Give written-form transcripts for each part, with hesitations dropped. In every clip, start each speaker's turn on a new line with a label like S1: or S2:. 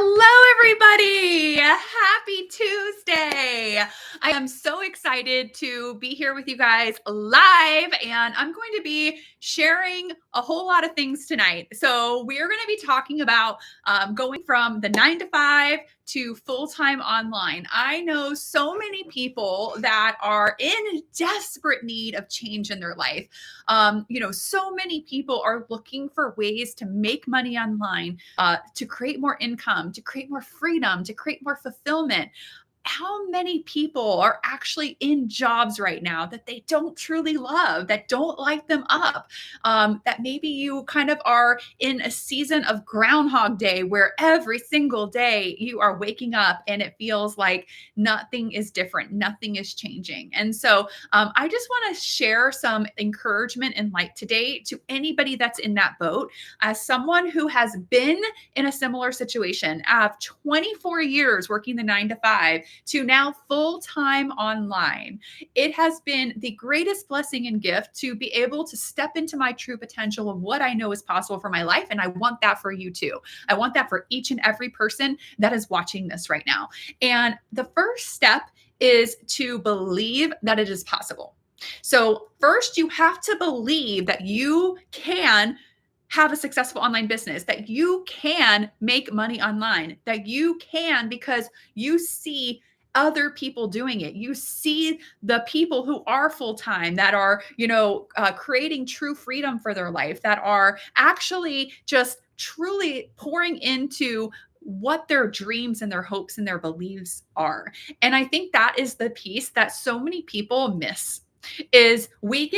S1: Hello, everybody. Happy Tuesday. I am so excited to be here with you guys live, and I'm going to be sharing a whole lot of things tonight. So, we are going to be talking about going from the 9 to 5 to full-time online. I know so many people that are in desperate need of change in their life. So many people are looking for ways to make money online, to create more income, to create more freedom, to create more fulfillment. How many people are actually in jobs right now that they don't truly love, that don't light them up, that maybe you kind of are in a season of Groundhog Day where every single day you are waking up and it feels like nothing is different, nothing is changing. And so I just want to share some encouragement and light today to anybody that's in that boat. As someone who has been in a similar situation, I have 24 years working the 9 to 5 to now full-time online. It has been the greatest blessing and gift to be able to step into my true potential of what I know is possible for my life. And I want that for you too. I want that for each and every person that is watching this right now. And the first step is to believe that it is possible. So first, you have to believe that you can have a successful online business, that you can make money online, that you can because you see other people doing it. You see the people who are full-time, that are, creating true freedom for their life, that are actually just truly pouring into what their dreams and their hopes and their beliefs are. And I think that is the piece that so many people miss, is we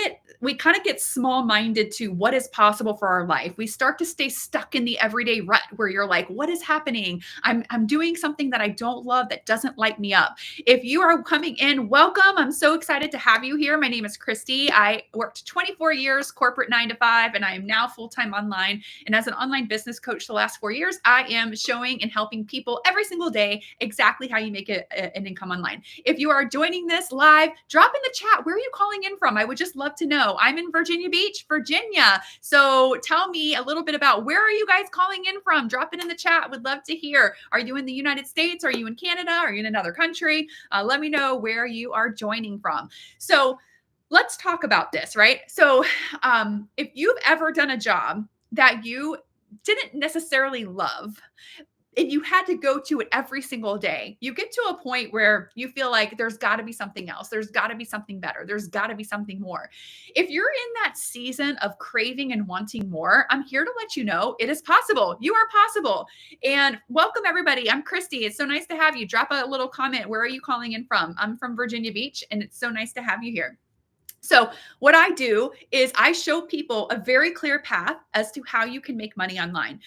S1: kind of get small-minded to what is possible for our life. We start to stay stuck in the everyday rut where you're like, what is happening? I'm doing something that I don't love, that doesn't light me up. If you are coming in, welcome. I'm so excited to have you here. My name is Christy. I worked 24 years corporate 9 to 5, and I am now full-time online. And as an online business coach the last 4 years, I am showing and helping people every single day exactly how you make an income online. If you are joining this live, drop in the chat, where are you calling in from? I would just love to know. I'm in Virginia Beach, Virginia. So tell me a little bit about, where are you guys calling in from? Drop it in the chat. Would love to hear. Are you in the United States? Are you in Canada? Are you in another country? Let me know where you are joining from. So let's talk about this, right? So if you've ever done a job that you didn't necessarily love, and you had to go to it every single day, you get to a point where you feel like there's got to be something else. There's got to be something better. There's got to be something more. If you're in that season of craving and wanting more, I'm here to let you know it is possible. You are possible. And welcome, everybody. I'm Christy. It's so nice to have you. Drop a little comment. Where are you calling in from? I'm from Virginia Beach, and it's so nice to have you here. So what I do is I show people a very clear path as to how you can make money online.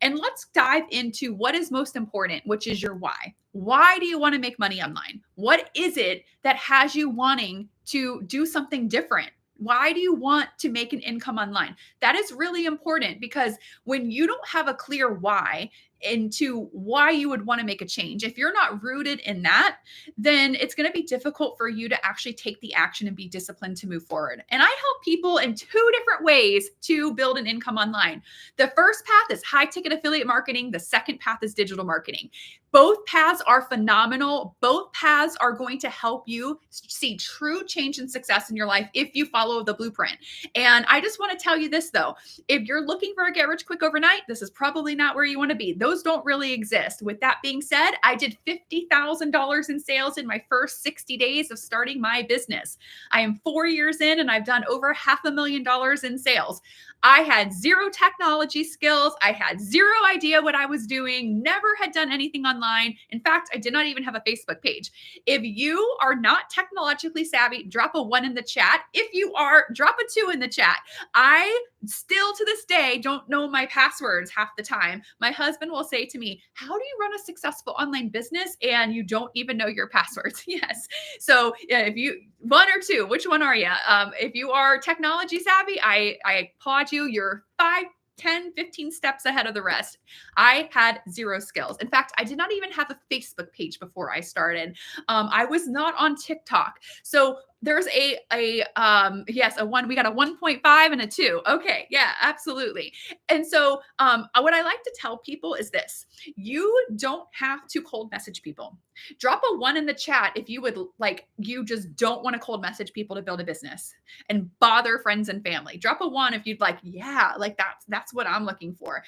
S1: And let's dive into what is most important, which is your why. Why do you want to make money online? What is it that has you wanting to do something different? Why do you want to make an income online? That is really important, because when you don't have a clear why into why you would want to make a change, if you're not rooted in that, then it's going to be difficult for you to actually take the action and be disciplined to move forward. And I help people in 2 different ways to build an income online. The first path is high ticket affiliate marketing. The second path is digital marketing. Both paths are phenomenal. Both paths are going to help you see true change and success in your life if you follow the blueprint. And I just want to tell you this, though. If you're looking for a get rich quick overnight, this is probably not where you want to be. Those don't really exist. With that being said, I did $50,000 in sales in my first 60 days of starting my business. I am 4 years in, and I've done over $500,000 in sales. I had zero technology skills. I had zero idea what I was doing, never had done anything online. In fact, I did not even have a Facebook page. If you are not technologically savvy, drop a 1 in the chat. If you are, drop a 2 in the chat. I still to this day don't know my passwords half the time. My husband will say to me, how do you run a successful online business and you don't even know your passwords? Yes. So yeah, if you, 1 or 2, which one are you? If you are technology savvy, I applaud you. You're 5, 10, 15 steps ahead of the rest. I had zero skills. In fact, I did not even have a Facebook page before I started. I was not on TikTok. So There's yes, a 1, we got a 1.5 and a 2. Okay, yeah, absolutely. And so, what I like to tell people is this: you don't have to cold message people. Drop a 1 in the chat if you would like, you just don't want to cold message people to build a business and bother friends and family. Drop a 1 if you'd like, yeah, like that's what I'm looking for.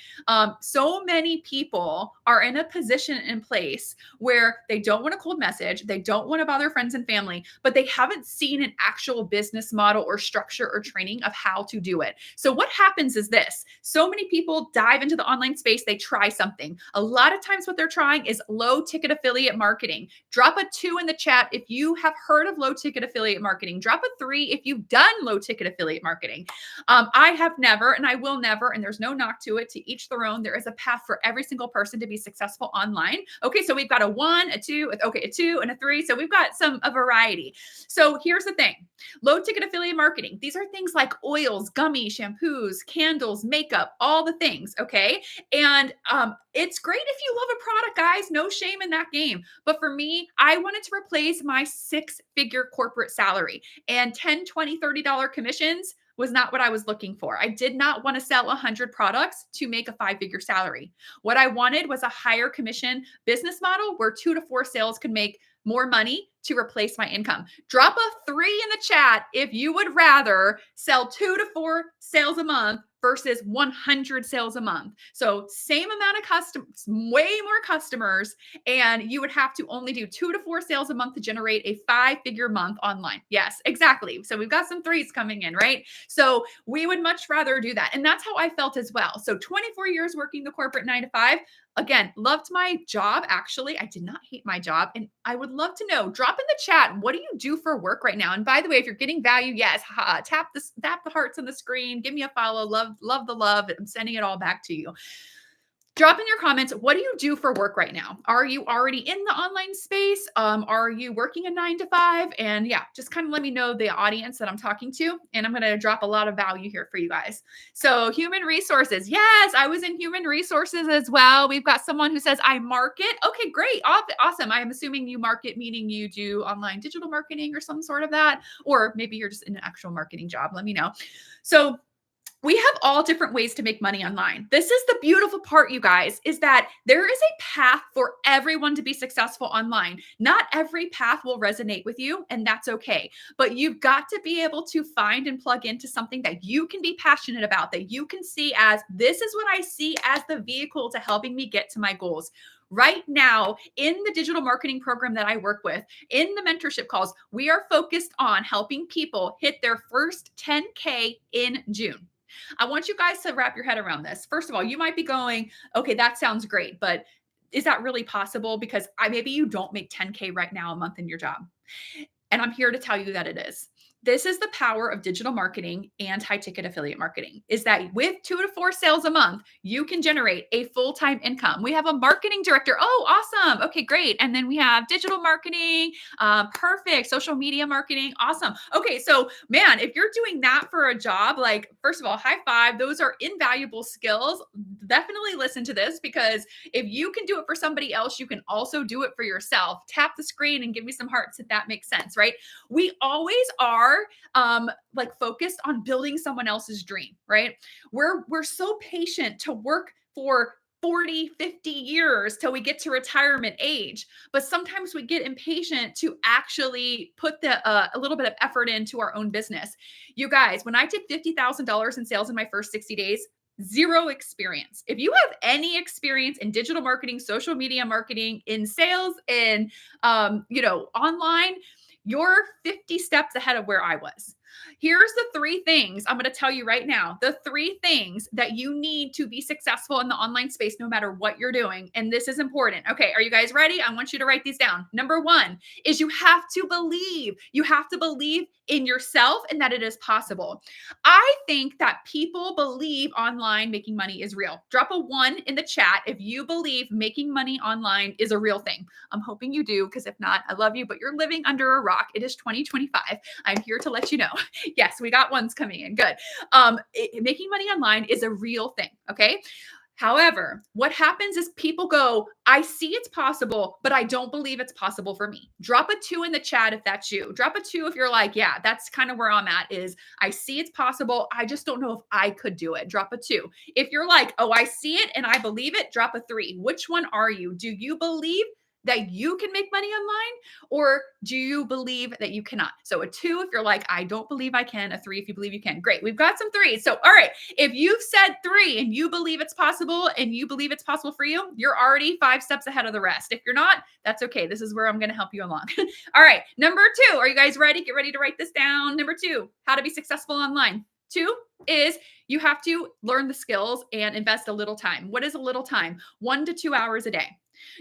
S1: So many people are in a position in place where they don't want to cold message, they don't want to bother friends and family, but they haven't seen an actual business model or structure or training of how to do it. So what happens is this: so many people dive into the online space, they try something. A lot of times what they're trying is low ticket affiliate marketing. Drop a 2 in the chat if you have heard of low ticket affiliate marketing. Drop a 3 if you've done low ticket affiliate marketing. I have never, and I will never, and there's no knock to it. To each their own. There is a path for every single person to be successful online. Okay, so we've got a 1, a 2, okay, a 2 and a 3. So we've got a variety. So here's the thing: low ticket affiliate marketing. These are things like oils, gummy, shampoos, candles, makeup, all the things. Okay. And it's great if you love a product, guys. No shame in that game. But for me, I wanted to replace my 6-figure corporate salary, and 10, 20, $30 commissions was not what I was looking for. I did not want to sell 100 products to make a 5-figure salary. What I wanted was a higher commission business model where 2 to 4 sales could make more money to replace my income. Drop a 3 in the chat if you would rather sell 2 to 4 sales a month versus 100 sales a month. So same amount of customers, way more customers, and you would have to only do 2 to 4 sales a month to generate a 5-figure month online. Yes, exactly. So we've got some 3s coming in, right? So we would much rather do that. And that's how I felt as well. So 24 years working the corporate 9 to 5. Again, loved my job. Actually, I did not hate my job. And I would love to know, drop in the chat, what do you do for work right now? And by the way, if you're getting value, yes, tap the hearts on the screen, give me a follow. Love the love. I'm sending it all back to you. Drop in your comments, what do you do for work right now? Are you already in the online space? Are you working a 9 to 5? And yeah, just kind of let me know the audience that I'm talking to. And I'm going to drop a lot of value here for you guys. So human resources. Yes, I was in human resources as well. We've got someone who says, I market. Okay, great. Awesome. I'm assuming you market, meaning you do online digital marketing or some sort of that. Or maybe you're just in an actual marketing job. Let me know. So we have all different ways to make money online. This is the beautiful part, you guys, is that there is a path for everyone to be successful online. Not every path will resonate with you, and that's okay. But you've got to be able to find and plug into something that you can be passionate about, that you can see as, this is what I see as the vehicle to helping me get to my goals. Right now, in the digital marketing program that I work with, in the mentorship calls, we are focused on helping people hit their first 10K in June. I want you guys to wrap your head around this. First of all, you might be going, okay, that sounds great, but is that really possible? Because maybe you don't make 10K right now a month in your job. And I'm here to tell you that it is. This is the power of digital marketing and high ticket affiliate marketing, is that with 2 to 4 sales a month, you can generate a full-time income. We have a marketing director. Oh, awesome. Okay, great. And then we have digital marketing. Perfect. Social media marketing. Awesome. Okay. So man, if you're doing that for a job, like, first of all, high five. Those are invaluable skills. Definitely listen to this, because if you can do it for somebody else, you can also do it for yourself. Tap the screen and give me some hearts if that makes sense, right? We always are like focused on building someone else's dream, right? We're so patient to work for 40, 50 years till we get to retirement age. But sometimes we get impatient to actually put a little bit of effort into our own business. You guys, when I did $50,000 in sales in my first 60 days, zero experience. If you have any experience in digital marketing, social media marketing, in sales, in online, you're 50 steps ahead of where I was. Here's the 3 things I'm going to tell you right now. The 3 things that you need to be successful in the online space, no matter what you're doing. And this is important. Okay. Are you guys ready? I want you to write these down. Number 1 is you have to believe. You have to believe in yourself and that it is possible. I think that people believe online making money is real. Drop a 1 in the chat if you believe making money online is a real thing. I'm hoping you do, because if not, I love you, but you're living under a rock. It is 2025. I'm here to let you know. Yes, we got ones coming in. Good. Making money online is a real thing. Okay. However, what happens is people go, I see it's possible, but I don't believe it's possible for me. Drop a 2 in the chat if that's you. Drop a 2 if you're like, yeah, that's kind of where I'm at is I see it's possible. I just don't know if I could do it. Drop a 2. If you're like, oh, I see it and I believe it, drop a 3. Which one are you? Do you believe that you can make money online, or do you believe that you cannot? So a 2 if you're like, I don't believe I can, a 3 if you believe you can. Great. We've got some 3s. So, all right. If you've said 3 and you believe it's possible and you believe it's possible for you, you're already 5 steps ahead of the rest. If you're not, that's okay. This is where I'm going to help you along. All right. Number 2, are you guys ready? Get ready to write this down. Number 2, how to be successful online. 2 is you have to learn the skills and invest a little time. What is a little time? 1 to 2 hours a day.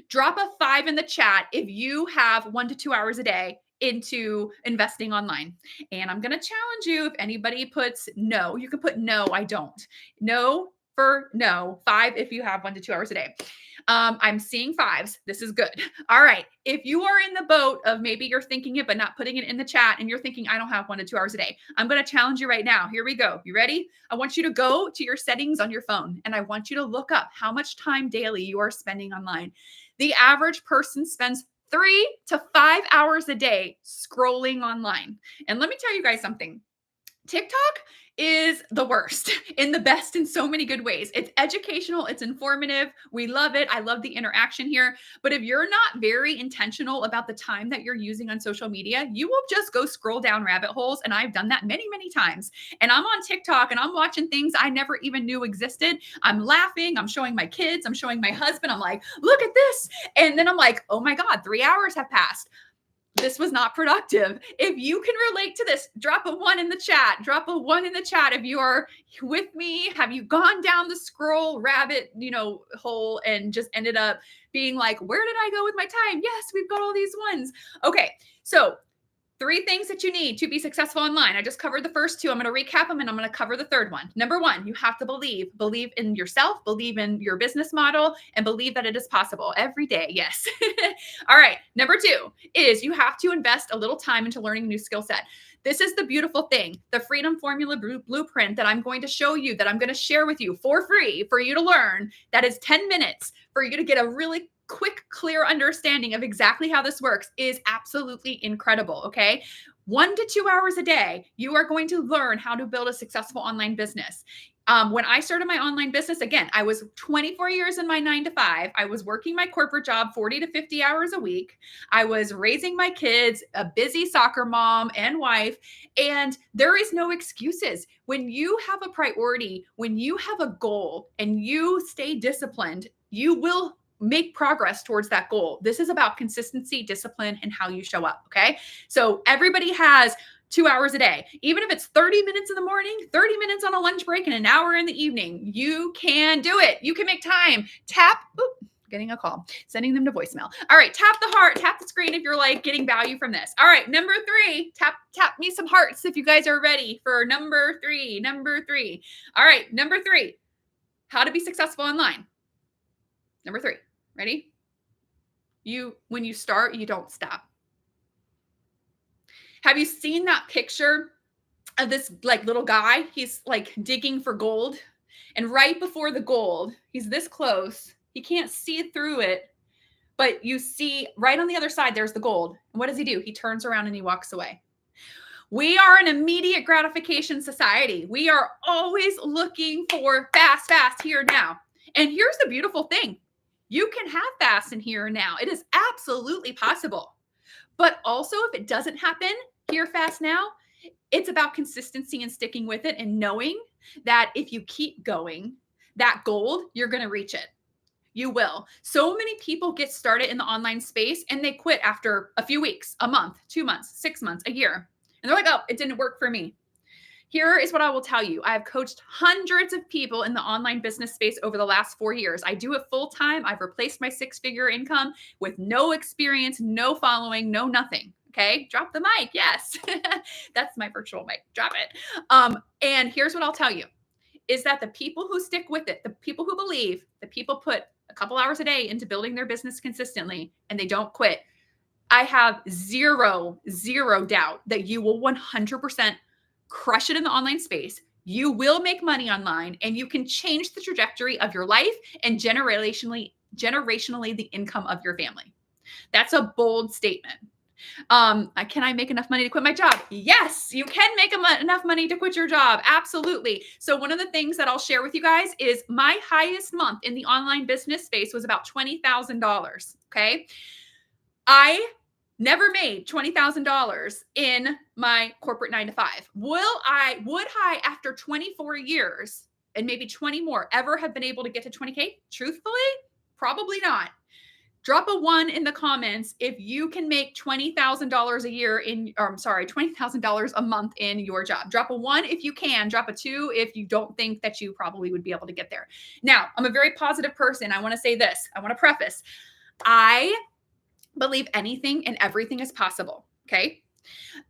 S1: Drop a 5 in the chat if you have 1 to 2 hours a day into investing online. And I'm going to challenge you, if anybody puts no, you can put no, I don't. No for no. 5 if you have 1 to 2 hours a day. I'm seeing 5s. This is good. All right. If you are in the boat of maybe you're thinking it, but not putting it in the chat and you're thinking, I don't have 1 to 2 hours a day, I'm going to challenge you right now. Here we go. You ready? I want you to go to your settings on your phone and I want you to look up how much time daily you are spending online. The average person spends 3 to 5 hours a day scrolling online. And let me tell you guys something. TikTok is the worst in the best in so many good ways. It's educational, it's informative. We love it. I love the interaction here. But if you're not very intentional about the time that you're using on social media, you will just go scroll down rabbit holes. And I've done that many, many times. And I'm on TikTok and I'm watching things I never even knew existed. I'm laughing. I'm showing my kids. I'm showing my husband. I'm like, look at this. And then I'm like, oh my God, 3 hours have passed. This was not productive. If you can relate to this, drop a 1 in the chat. Drop a 1 in the chat if you are with me. Have you gone down the scroll rabbit, hole and just ended up being like, where did I go with my time? Yes, we've got all these ones. Okay, so 3 things that you need to be successful online. I just covered the first 2. I'm going to recap them and I'm going to cover the third one. Number 1, you have to believe in yourself, believe in your business model, and believe that it is possible every day. Yes. All right. Number 2 is you have to invest a little time into learning a new skill set. This is the beautiful thing, the Freedom Formula Blueprint that I'm going to show you, that I'm going to share with you for free for you to learn. That is 10 minutes for you to get a really quick, clear understanding of exactly how this works is absolutely incredible. Okay. 1 to 2 hours a day, you are going to learn how to build a successful online business. When I started my online business, again, I was 24 years in my 9 to 5. I was working my corporate job 40 to 50 hours a week. I was raising my kids, a busy soccer mom and wife, and there is no excuses. When you have a priority, when you have a goal and you stay disciplined, you will make progress towards that goal. This is about consistency, discipline, and how you show up. Okay. So everybody has 2 hours a day. Even if it's 30 minutes in the morning, 30 minutes on a lunch break, and an hour in the evening, you can do it. You can make time. Tap, getting a call, sending them to voicemail. All right. Tap the heart, tap the screen if you're like getting value from this. All right. Number 3, tap me some hearts if you guys are ready for number 3. All right. Number 3, how to be successful online. Number 3. Ready? When you start, you don't stop. Have you seen that picture of this little guy? He's digging for gold. And right before the gold, he's this close. He can't see through it, but you see right on the other side, there's the gold. And what does he do? He turns around and he walks away. We are an immediate gratification society. We are always looking for fast, here, now. And here's the beautiful thing. You can have fast and here and now. It is absolutely possible. But also, if it doesn't happen here, fast now, it's about consistency and sticking with it and knowing that if you keep going, that gold, you're going to reach it. You will. So many people get started in the online space and they quit after a few weeks, a month, 2 months, 6 months, a year. And they're like, oh, it didn't work for me. Here is what I will tell you. I have coached hundreds of people in the online business space over the last 4 years. I do it full time. I've replaced my 6-figure income with no experience, no following, no nothing. Okay. Drop the mic. Yes. That's my virtual mic. Drop it. And here's what I'll tell you is that the people who stick with it, the people who believe, the people put a couple hours a day into building their business consistently and they don't quit. I have zero doubt that you will 100% crush it in the online space. You will make money online and you can change the trajectory of your life and generationally the income of your family. That's a bold statement. Can I make enough money to quit my job? Yes, you can make enough money to quit your job. Absolutely. So one of the things that I'll share with you guys is my highest month in the online business space was about $20,000. Okay. I never made $20,000 in my corporate 9 to 5. Would I, after 24 years and maybe 20 more, ever have been able to get to 20K? Truthfully, probably not. Drop a 1 in the comments if you can make $20,000 a year $20,000 a month in your job. Drop a 1 if you can. Drop a 2 if you don't think that you probably would be able to get there. Now, I'm a very positive person. I want to say this. I want to preface. I believe anything and everything is possible. Okay.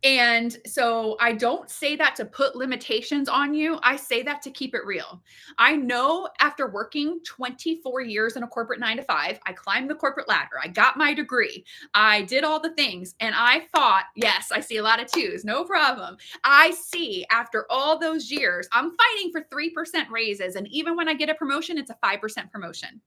S1: And so I don't say that to put limitations on you. I say that to keep it real. I know after working 24 years in a corporate 9 to 5, I climbed the corporate ladder. I got my degree. I did all the things. And I thought, yes, I see a lot of 2s. No problem. I see after all those years, I'm fighting for 3% raises. And even when I get a promotion, it's a 5% promotion.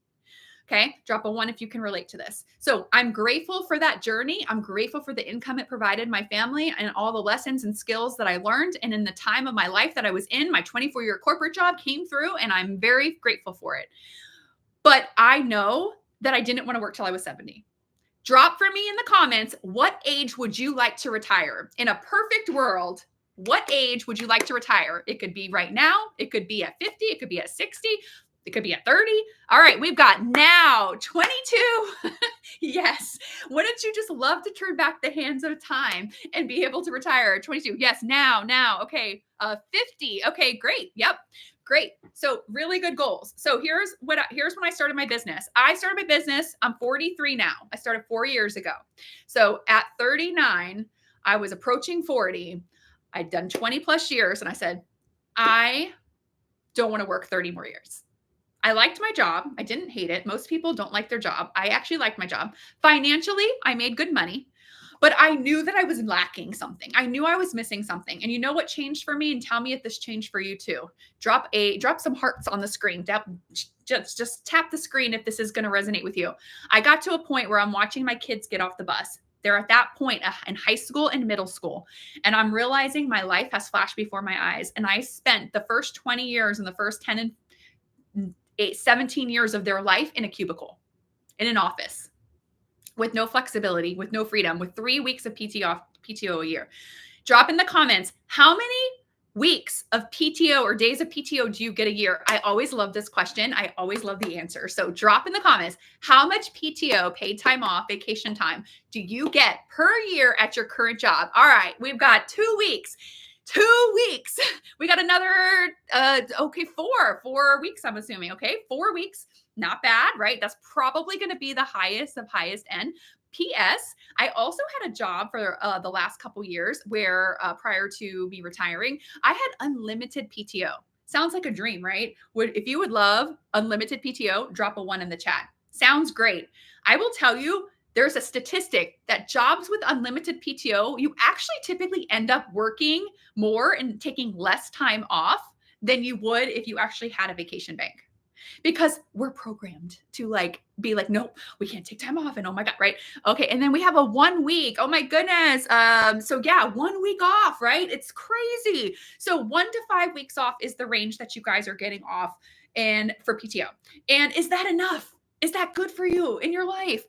S1: Okay. Drop a 1 if you can relate to this. So I'm grateful for that journey. I'm grateful for the income it provided my family and all the lessons and skills that I learned. And in the time of my life that I was in, my 24-year corporate job came through and I'm very grateful for it. But I know that I didn't want to work till I was 70. Drop for me in the comments, what age would you like to retire? In a perfect world, what age would you like to retire? It could be right now. It could be at 50. It could be at 60. It could be at 30. All right, we've got now 22. Yes. Wouldn't you just love to turn back the hands of time and be able to retire at 22? Yes, now. Okay, 50. Okay, great. Yep. Great. So really good goals. So here's when I started my business. I'm 43 now. I started 4 years ago. So at 39, I was approaching 40. I'd done 20 plus years and I said, I don't want to work 30 more years. I liked my job. I didn't hate it. Most people don't like their job. I actually liked my job. Financially, I made good money, but I knew that I was lacking something. I knew I was missing something. And you know what changed for me? And tell me if this changed for you too. Drop some hearts on the screen. Just tap the screen if this is going to resonate with you. I got to a point where I'm watching my kids get off the bus. They're at that point in high school and middle school. And I'm realizing my life has flashed before my eyes. And I spent the first 20 years and the first 10 and 17 years of their life in a cubicle, in an office, with no flexibility, with no freedom, with 3 weeks of PTO a year. Drop in the comments, how many weeks of PTO or days of PTO do you get a year? I always love this question. I always love the answer. So drop in the comments, how much PTO, paid time off, vacation time, do you get per year at your current job? All right, we've got 2 weeks. 2 weeks. We got another, 4 weeks, I'm assuming. Okay. 4 weeks. Not bad, right? That's probably going to be the highest of highest end. P.S. I also had a job for the last couple years where prior to me retiring, I had unlimited PTO. Sounds like a dream, right? If you would love unlimited PTO, drop a 1 in the chat. Sounds great. I will tell you, there's a statistic that jobs with unlimited PTO, you actually typically end up working more and taking less time off than you would if you actually had a vacation bank. Because we're programmed to be like, no, we can't take time off. And oh my God, right? Okay. And then we have a 1 week. Oh my goodness. So yeah, 1 week off, right? It's crazy. So 1 to 5 weeks off is the range that you guys are getting off and for PTO. And is that enough? Is that good for you in your life?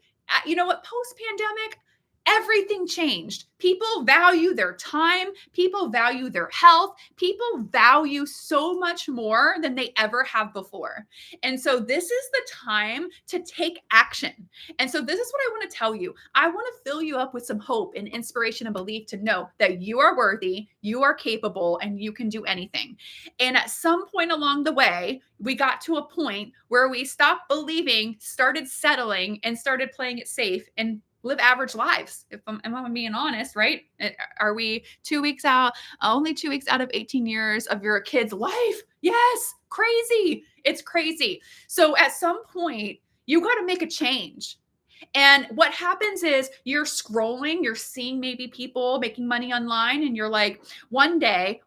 S1: You know what? Post-pandemic, everything changed. People value their time. People value their health. People value so much more than they ever have before. And so this is the time to take action. And so this is what I want to tell you. I want to fill you up with some hope and inspiration and belief to know that you are worthy, you are capable, and you can do anything. And at some point along the way, we got to a point where we stopped believing, started settling, and started playing it safe and live average lives. If I'm being honest, right? Are we 2 weeks out, only 2 weeks out of 18 years of your kid's life? Yes. Crazy. It's crazy. So at some point you got to make a change. And what happens is you're scrolling, you're seeing maybe people making money online, and you're like, one day,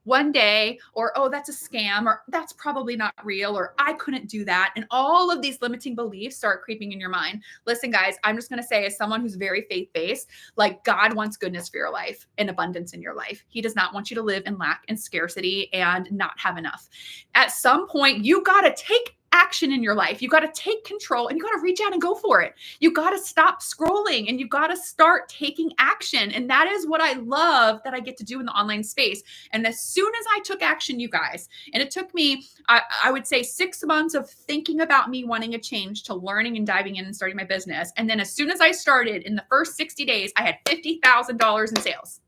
S1: or oh, that's a scam, or that's probably not real, or I couldn't do that. And all of these limiting beliefs start creeping in your mind. Listen, guys, I'm just going to say, as someone who's very faith based, like God wants goodness for your life and abundance in your life. He does not want you to live in lack and scarcity and not have enough. At some point, you got to take action in your life. You got to take control and you got to reach out and go for it. You got to stop scrolling and you got to start taking action. And that is what I love that I get to do in the online space. And as soon as I took action, you guys, and it took me, I would say 6 months of thinking about me wanting a change to learning and diving in and starting my business. And then as soon as I started, in the first 60 days, I had $50,000 in sales.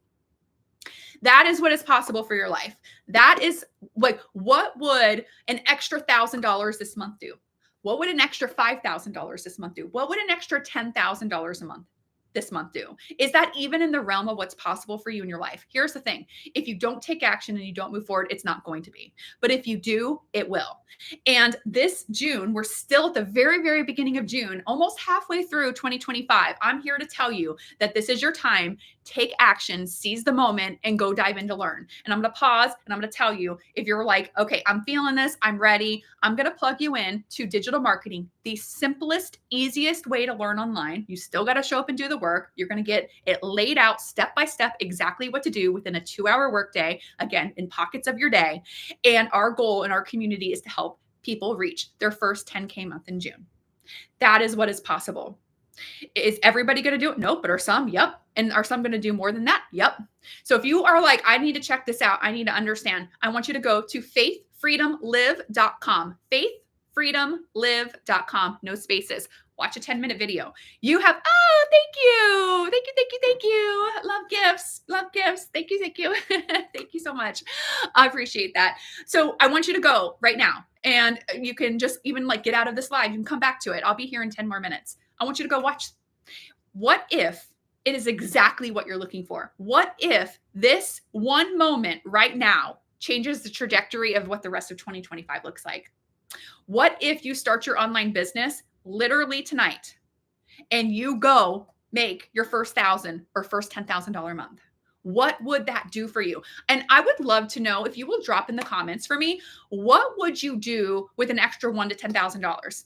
S1: That is what is possible for your life. That is like, what would an extra $1,000 this month do? What would an extra $5,000 this month do? What would an extra $10,000 a month this month do? Is that even in the realm of what's possible for you in your life? Here's the thing. If you don't take action and you don't move forward, it's not going to be. But if you do, it will. And this June, we're still at the very, very beginning of June, almost halfway through 2025. I'm here to tell you that this is your time. Take action, seize the moment, and go dive in to learn. And I'm going to pause and I'm going to tell you, if you're like, okay, I'm feeling this, I'm ready, I'm going to plug you in to digital marketing, the simplest, easiest way to learn online. You still got to show up and do the work. You're going to get it laid out step by step, exactly what to do within a 2-hour workday, again, in pockets of your day. And our goal in our community is to help people reach their first 10K month in June. That is what is possible. Is everybody going to do it? Nope. But are some? Yep. And are some going to do more than that? Yep. So if you are like, I need to check this out, I need to understand, I want you to go to faithfreedomlive.com. Faithfreedomlive.com. No spaces. Watch a 10-minute video. You have, oh, thank you. Thank you, thank you, thank you. Love gifts. Love gifts. Thank you, thank you. Thank you so much. I appreciate that. So I want you to go right now. And you can just even like get out of this live. You can come back to it. I'll be here in 10 more minutes. I want you to go watch. What if it is exactly what you're looking for? What if this one moment right now changes the trajectory of what the rest of 2025 looks like? What if you start your online business literally tonight and you go make your first $1,000 or first $10,000 a month? What would that do for you? And I would love to know, if you will drop in the comments for me, what would you do with an extra $1,000 to $10,000?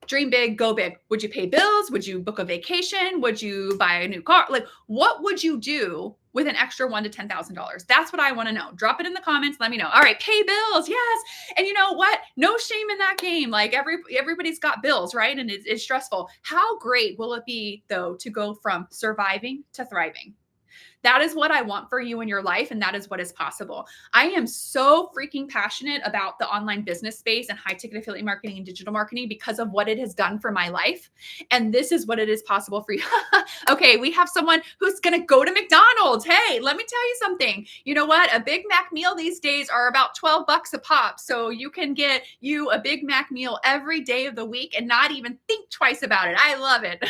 S1: Dream big, go big. Would you pay bills? Would you book a vacation? Would you buy a new car? Like, what would you do with an extra $1,000 to $10,000? That's what I want to know. Drop it in the comments. Let me know. All right, pay bills. Yes. And you know what? No shame in that game. Like everybody's got bills, right? And it's stressful. How great will it be though to go from surviving to thriving? That is what I want for you in your life. And that is what is possible. I am so freaking passionate about the online business space and high ticket affiliate marketing and digital marketing because of what it has done for my life. And this is what it is possible for you. Okay. We have someone who's going to go to McDonald's. Hey, let me tell you something. You know what? A Big Mac meal these days are about $12 a pop. So you can get you a Big Mac meal every day of the week and not even think twice about it. I love it.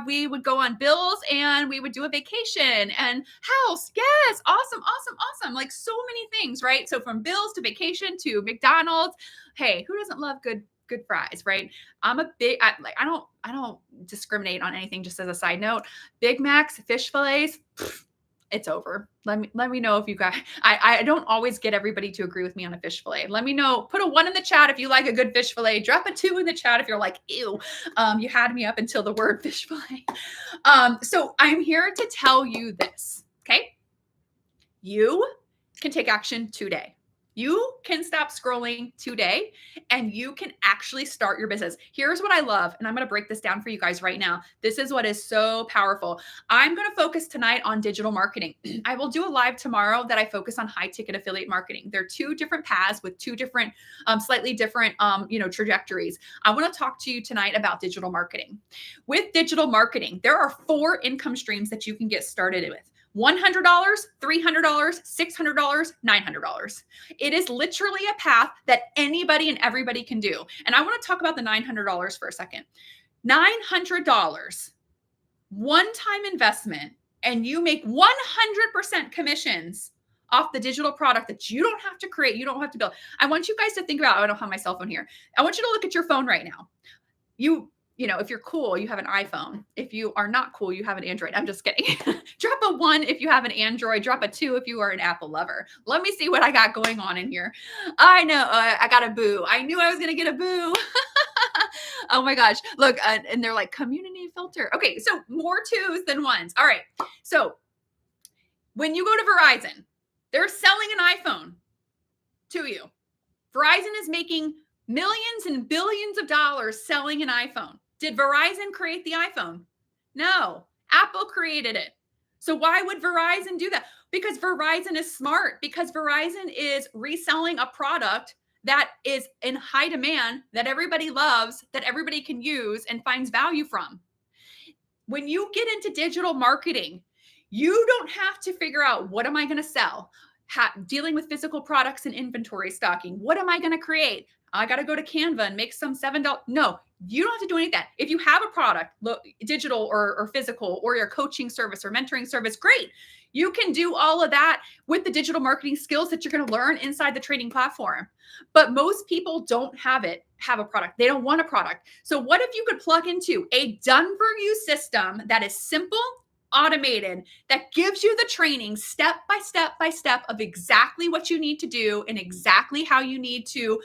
S1: We would go on bills and we would do a vacation and house. Yes. Awesome. Awesome. Awesome. Like so many things, right? So from bills to vacation to McDonald's. Hey, who doesn't love good fries, right? I'm a big, I don't discriminate on anything. Just as a side note, Big Macs, fish fillets, it's over. Let me know if you guys, I don't always get everybody to agree with me on a fish fillet. Let me know, put a 1 in the chat if you like a good fish fillet, drop a 2 in the chat if you're like, ew, you had me up until the word fish fillet. So I'm here to tell you this, okay? You can take action today. You can stop scrolling today and you can actually start your business. Here's what I love, and I'm going to break this down for you guys right now. This is what is so powerful. I'm going to focus tonight on digital marketing. I will do a live tomorrow that I focus on high ticket affiliate marketing. They're 2 different paths with 2 different, slightly different, trajectories. I want to talk to you tonight about digital marketing. With digital marketing, there are 4 income streams that you can get started with. $100, $300, $600, $900. It is literally a path that anybody and everybody can do. And I want to talk about the $900 for a second. $900, one-time investment, and you make 100% commissions off the digital product that you don't have to create, you don't have to build. I want you guys to think about, I don't have my cell phone here. I want you to look at your phone right now. if you're cool, you have an iPhone. If you are not cool, you have an Android. I'm just kidding. Drop a 1 if you have an Android. Drop a 2 if you are an Apple lover. Let me see what I got going on in here. I know I got a boo. I knew I was going to get a boo. Oh my gosh. Look, and they're like community filter. Okay, so more 2s than 1s. All right. So when you go to Verizon, they're selling an iPhone to you. Verizon is making millions and billions of dollars selling an iPhone. Did Verizon create the iPhone? No, Apple created it. So why would Verizon do that? Because Verizon is smart, because Verizon is reselling a product that is in high demand, that everybody loves, that everybody can use and finds value from. When you get into digital marketing, you don't have to figure out, what am I going to sell? Dealing with physical products and inventory stocking. What am I going to create? I got to go to Canva and make some $7. No, you don't have to do any of that. If you have a product, digital or physical, or your coaching service or mentoring service, great. You can do all of that with the digital marketing skills that you're going to learn inside the training platform. But most people don't have a product. They don't want a product. So what if you could plug into a done for you system that is simple, automated, that gives you the training step by step of exactly what you need to do and exactly how you need to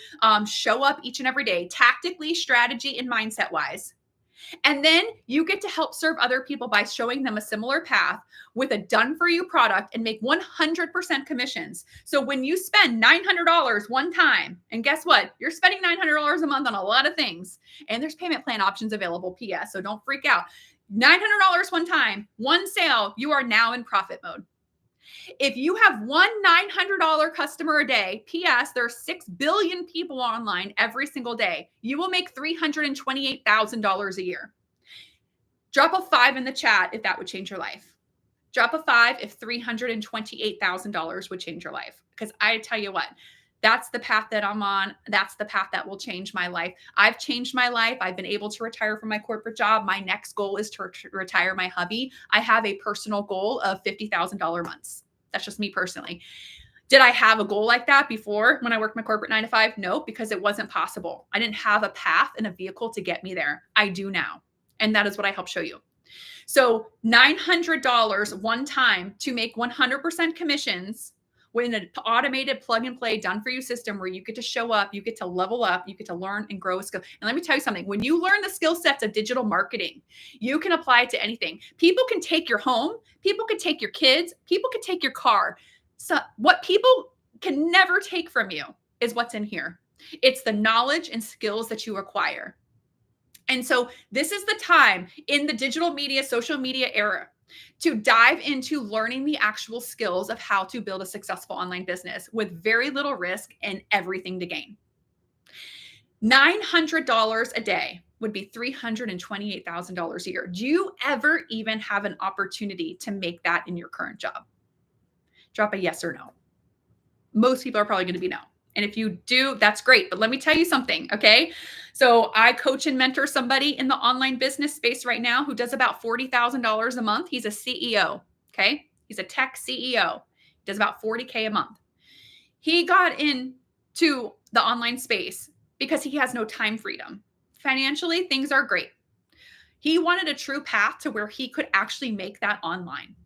S1: show up each and every day, tactically, strategy, and mindset wise. And then you get to help serve other people by showing them a similar path with a done for you product and make 100% commissions. So when you spend $900 one time, and guess what? You're spending $900 a month on a lot of things, and there's payment plan options available, PS. So don't freak out. $900 one time, one sale, you are now in profit mode. If you have one $900 customer a day, PS, there are 6 billion people online every single day. You will make $328,000 a year. Drop a 5 in the chat if that would change your life. Drop a 5 if $328,000 would change your life. Because I tell you what, that's the path that I'm on. That's the path that will change my life. I've changed my life. I've been able to retire from my corporate job. My next goal is to retire my hubby. I have a personal goal of $50,000 months. That's just me personally. Did I have a goal like that before when I worked my corporate 9 to 5? No, because it wasn't possible. I didn't have a path and a vehicle to get me there. I do now. And that is what I help show you. So $900 one time to make 100% commissions with an automated plug and play done for you system where you get to show up, you get to level up, you get to learn and grow a skill. And let me tell you something, when you learn the skill sets of digital marketing, you can apply it to anything. People can take your home, people can take your kids, people can take your car. So what people can never take from you is what's in here. It's the knowledge and skills that you acquire. And so this is the time in the digital media, social media era to dive into learning the actual skills of how to build a successful online business with very little risk and everything to gain. $900 a day would be $328,000 a year. Do you ever even have an opportunity to make that in your current job? Drop a yes or no. Most people are probably going to be no. And if you do, that's great. But let me tell you something, okay? So I coach and mentor somebody in the online business space right now who does about $40,000 a month. He's a CEO, okay? He's a tech CEO. Does about $40K a month. He got into the online space because he has no time freedom. Financially, things are great. He wanted a true path to where he could actually make that online.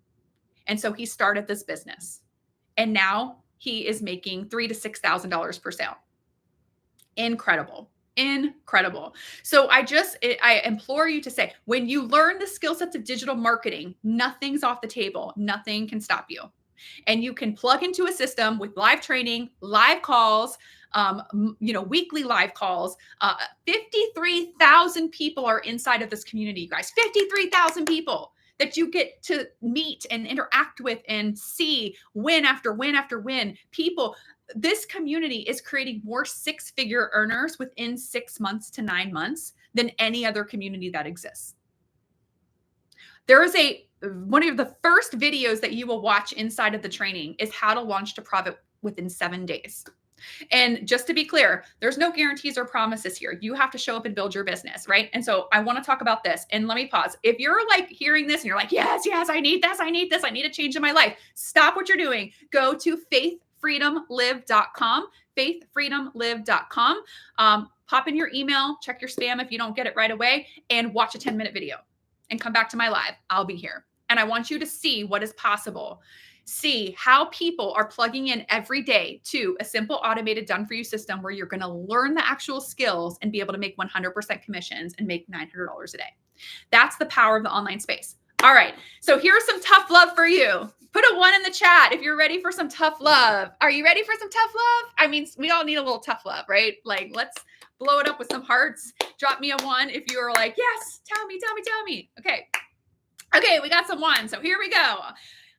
S1: And so he started this business. And now he is making $3,000 to $6,000 per sale. Incredible. Incredible. So I implore you to say, when you learn the skill sets of digital marketing, nothing's off the table. Nothing can stop you. And you can plug into a system with live training, live calls, weekly live calls. 53,000 people are inside of this community, you guys. 53,000 people that you get to meet and interact with and see win after win after win. People, this community is creating more 6-figure earners within 6 months to 9 months than any other community that exists. There is one of the first videos that you will watch inside of the training is how to launch to profit within 7 days. And just to be clear, there's no guarantees or promises here. You have to show up and build your business, right? And so I want to talk about this. And let me pause. If you're like hearing this and you're like, yes, I need this. I need this. I need a change in my life. Stop what you're doing. Go to faithfreedomlive.com, faithfreedomlive.com. Pop in your email, check your spam if you don't get it right away, and watch a 10-minute video and come back to my live. I'll be here. And I want you to see what is possible. See how people are plugging in every day to a simple automated done for you system where you're going to learn the actual skills and be able to make 100% commissions and make $900 a day. That's the power of the online space. All right. So here's some tough love for you. Put a 1 in the chat if you're ready for some tough love. Are you ready for some tough love? I mean, we all need a little tough love, right? Like, let's blow it up with some hearts. Drop me a 1 if you are like, yes, tell me. Okay. Okay, we got some 1. So here we go.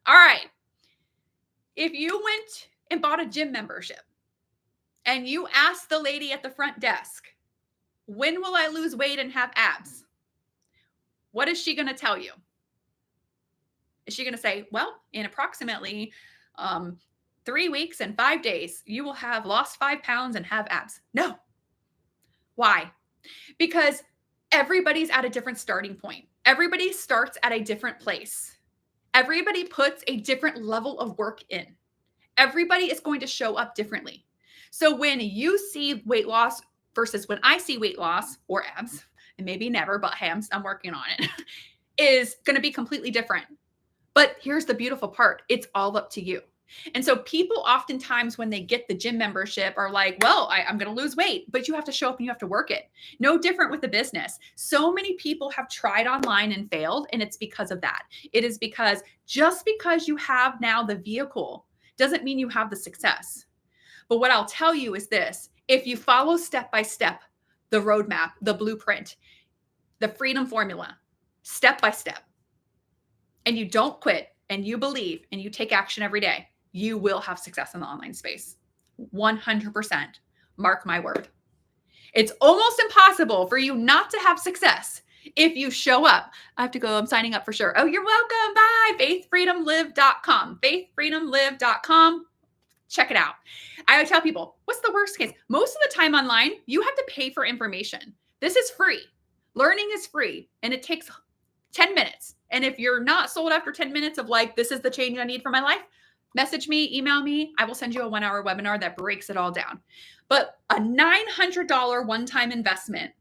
S1: All right. If you went and bought a gym membership and you asked the lady at the front desk, when will I lose weight and have abs? What is she going to tell you? Is she going to say, well, in approximately 3 weeks and 5 days, you will have lost 5 pounds and have abs? No. Why? Because everybody's at a different starting point. Everybody starts at a different place. Everybody puts a different level of work in. Everybody is going to show up differently. So when you see weight loss versus when I see weight loss or abs, and maybe never, but hey, I'm working on it, is going to be completely different. But here's the beautiful part. It's all up to you. And so people oftentimes when they get the gym membership are like, well, I'm going to lose weight, but you have to show up and you have to work it. No different with the business. So many people have tried online and failed, and it's because of that. It is because just because you have now the vehicle doesn't mean you have the success. But what I'll tell you is this: if you follow step by step, the roadmap, the blueprint, the freedom formula, step by step, and you don't quit and you believe and you take action every day, you will have success in the online space. 100%. Mark my word. It's almost impossible for you not to have success if you show up. I have to go. I'm signing up for sure. Oh, you're welcome. Bye. faithfreedomlive.com. faithfreedomlive.com. Check it out. I would tell people, what's the worst case? Most of the time online, you have to pay for information. This is free. Learning is free, and it takes 10 minutes. And if you're not sold after 10 minutes of like, this is the change I need for my life, message me, email me. I will send you a 1-hour webinar that breaks it all down. But a $900 one-time investment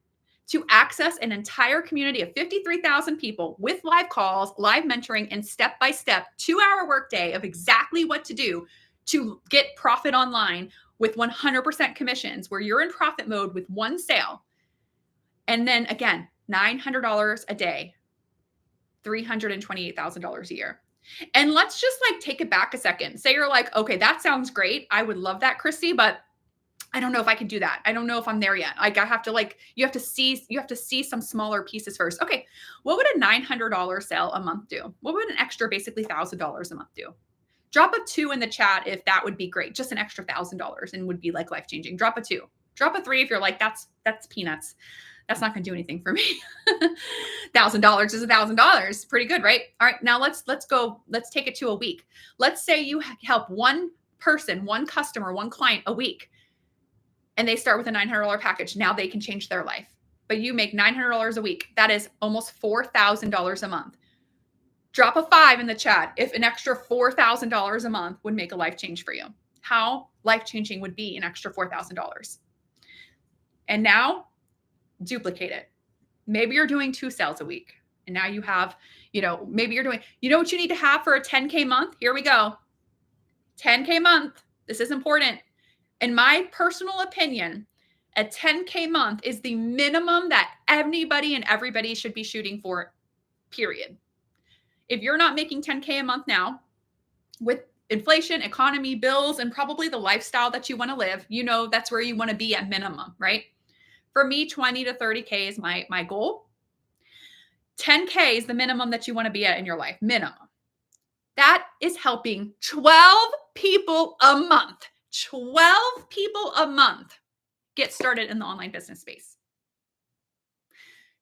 S1: to access an entire community of 53,000 people with live calls, live mentoring, and step-by-step 2-hour workday of exactly what to do to get profit online with 100% commissions, where you're in profit mode with one sale. And then again, $900 a day, $328,000 a year. And let's just like take it back a second. Say you're like, okay, that sounds great. I would love that, Christy, but I don't know if I can do that. I don't know if I'm there yet. Like I have to like, you have to see some smaller pieces first. Okay. What would a $900 sale a month do? What would an extra basically $1,000 a month do? Drop a 2 in the chat if that would be great. Just an extra $1,000 and would be like life-changing. Drop a 2. Drop a 3 if you're like, that's peanuts. That's not going to do anything for me. $1,000 is $1,000. Pretty good, right? All right. Now let's go. Let's take it to a week. Let's say you help one person, one customer, one client a week, and they start with a $900 package. Now they can change their life. But you make $900 a week. That is almost $4,000 a month. Drop a 5 in the chat if an extra $4,000 a month would make a life change for you. How life-changing would be an extra $4,000? And now duplicate it. Maybe you're doing 2 sales a week. And now you have, maybe you're doing, what you need to have for a 10K month? Here we go. 10K month. This is important. In my personal opinion, a 10K month is the minimum that anybody and everybody should be shooting for, period. If you're not making 10K a month now, with inflation, economy, bills, and probably the lifestyle that you want to live, that's where you want to be at minimum, right? For me, 20 to 30K is my goal. 10K is the minimum that you want to be at in your life, minimum. That is helping 12 people a month. 12 people a month get started in the online business space.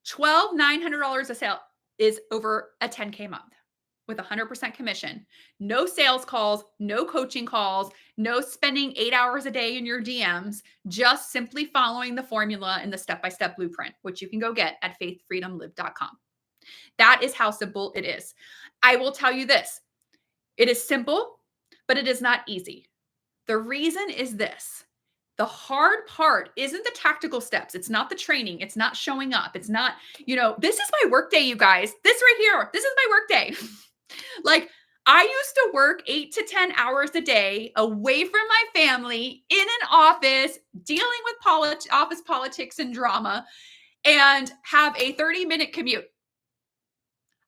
S1: $900 a sale is over a 10K month with 100% commission. No sales calls, no coaching calls, no spending 8 hours a day in your DMs, just simply following the formula and the step-by-step blueprint, which you can go get at faithfreedomlive.com. That is how simple it is. I will tell you this. It is simple, but it is not easy. The reason is this. The hard part isn't the tactical steps. It's not the training. It's not showing up. It's not, this is my work day, you guys. This right here. This is my work day. Like, I used to work 8 to 10 hours a day away from my family in an office, dealing with office politics and drama, and have a 30-minute commute.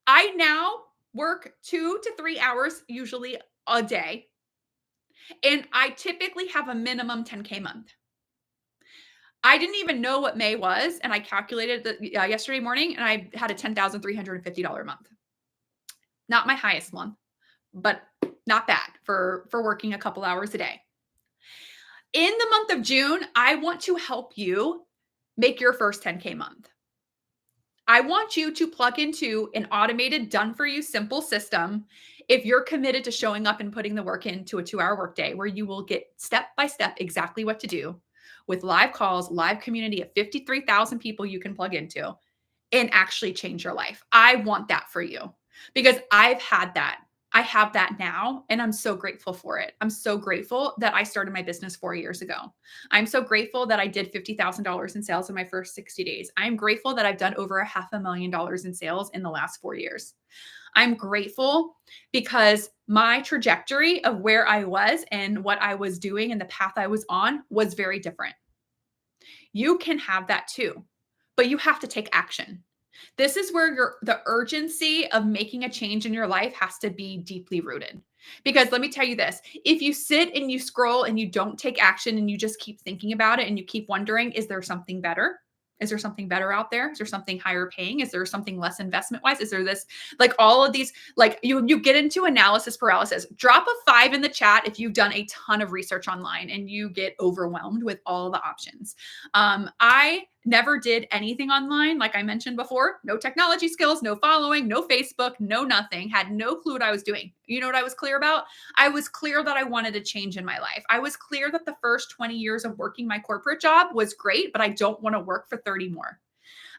S1: I now work 2 to 3 hours usually a day, and I typically have a minimum 10K month. I didn't even know what May was, and I calculated that yesterday morning, and I had a $10,350 month. Not my highest month, but not bad for working a couple hours a day. In the month of June, I want to help you make your first 10K month. I want you to plug into an automated, done for you, simple system. If you're committed to showing up and putting the work into a 2-hour workday where you will get step by step exactly what to do with live calls, live community of 53,000 people you can plug into and actually change your life. I want that for you because I've had that. I have that now, and I'm so grateful for it. I'm so grateful that I started my business 4 years ago. I'm so grateful that I did $50,000 in sales in my first 60 days. I'm grateful that I've done over $500,000 in sales in the last 4 years. I'm grateful because my trajectory of where I was and what I was doing and the path I was on was very different. You can have that too, but you have to take action. This is where the urgency of making a change in your life has to be deeply rooted. Because let me tell you this, if you sit and you scroll and you don't take action and you just keep thinking about it and you keep wondering, is there something better? Is there something better out there? Is there something higher paying? Is there something less investment wise? Is there this, like all of these, like you get into analysis paralysis. Drop a 5 in the chat if you've done a ton of research online and you get overwhelmed with all the options. I never did anything online. Like I mentioned before, no technology skills, no following, no Facebook, no nothing, had no clue what I was doing. You know what I was clear about? I was clear that I wanted a change in my life. I was clear that the first 20 years of working my corporate job was great, but I don't want to work for 30 more.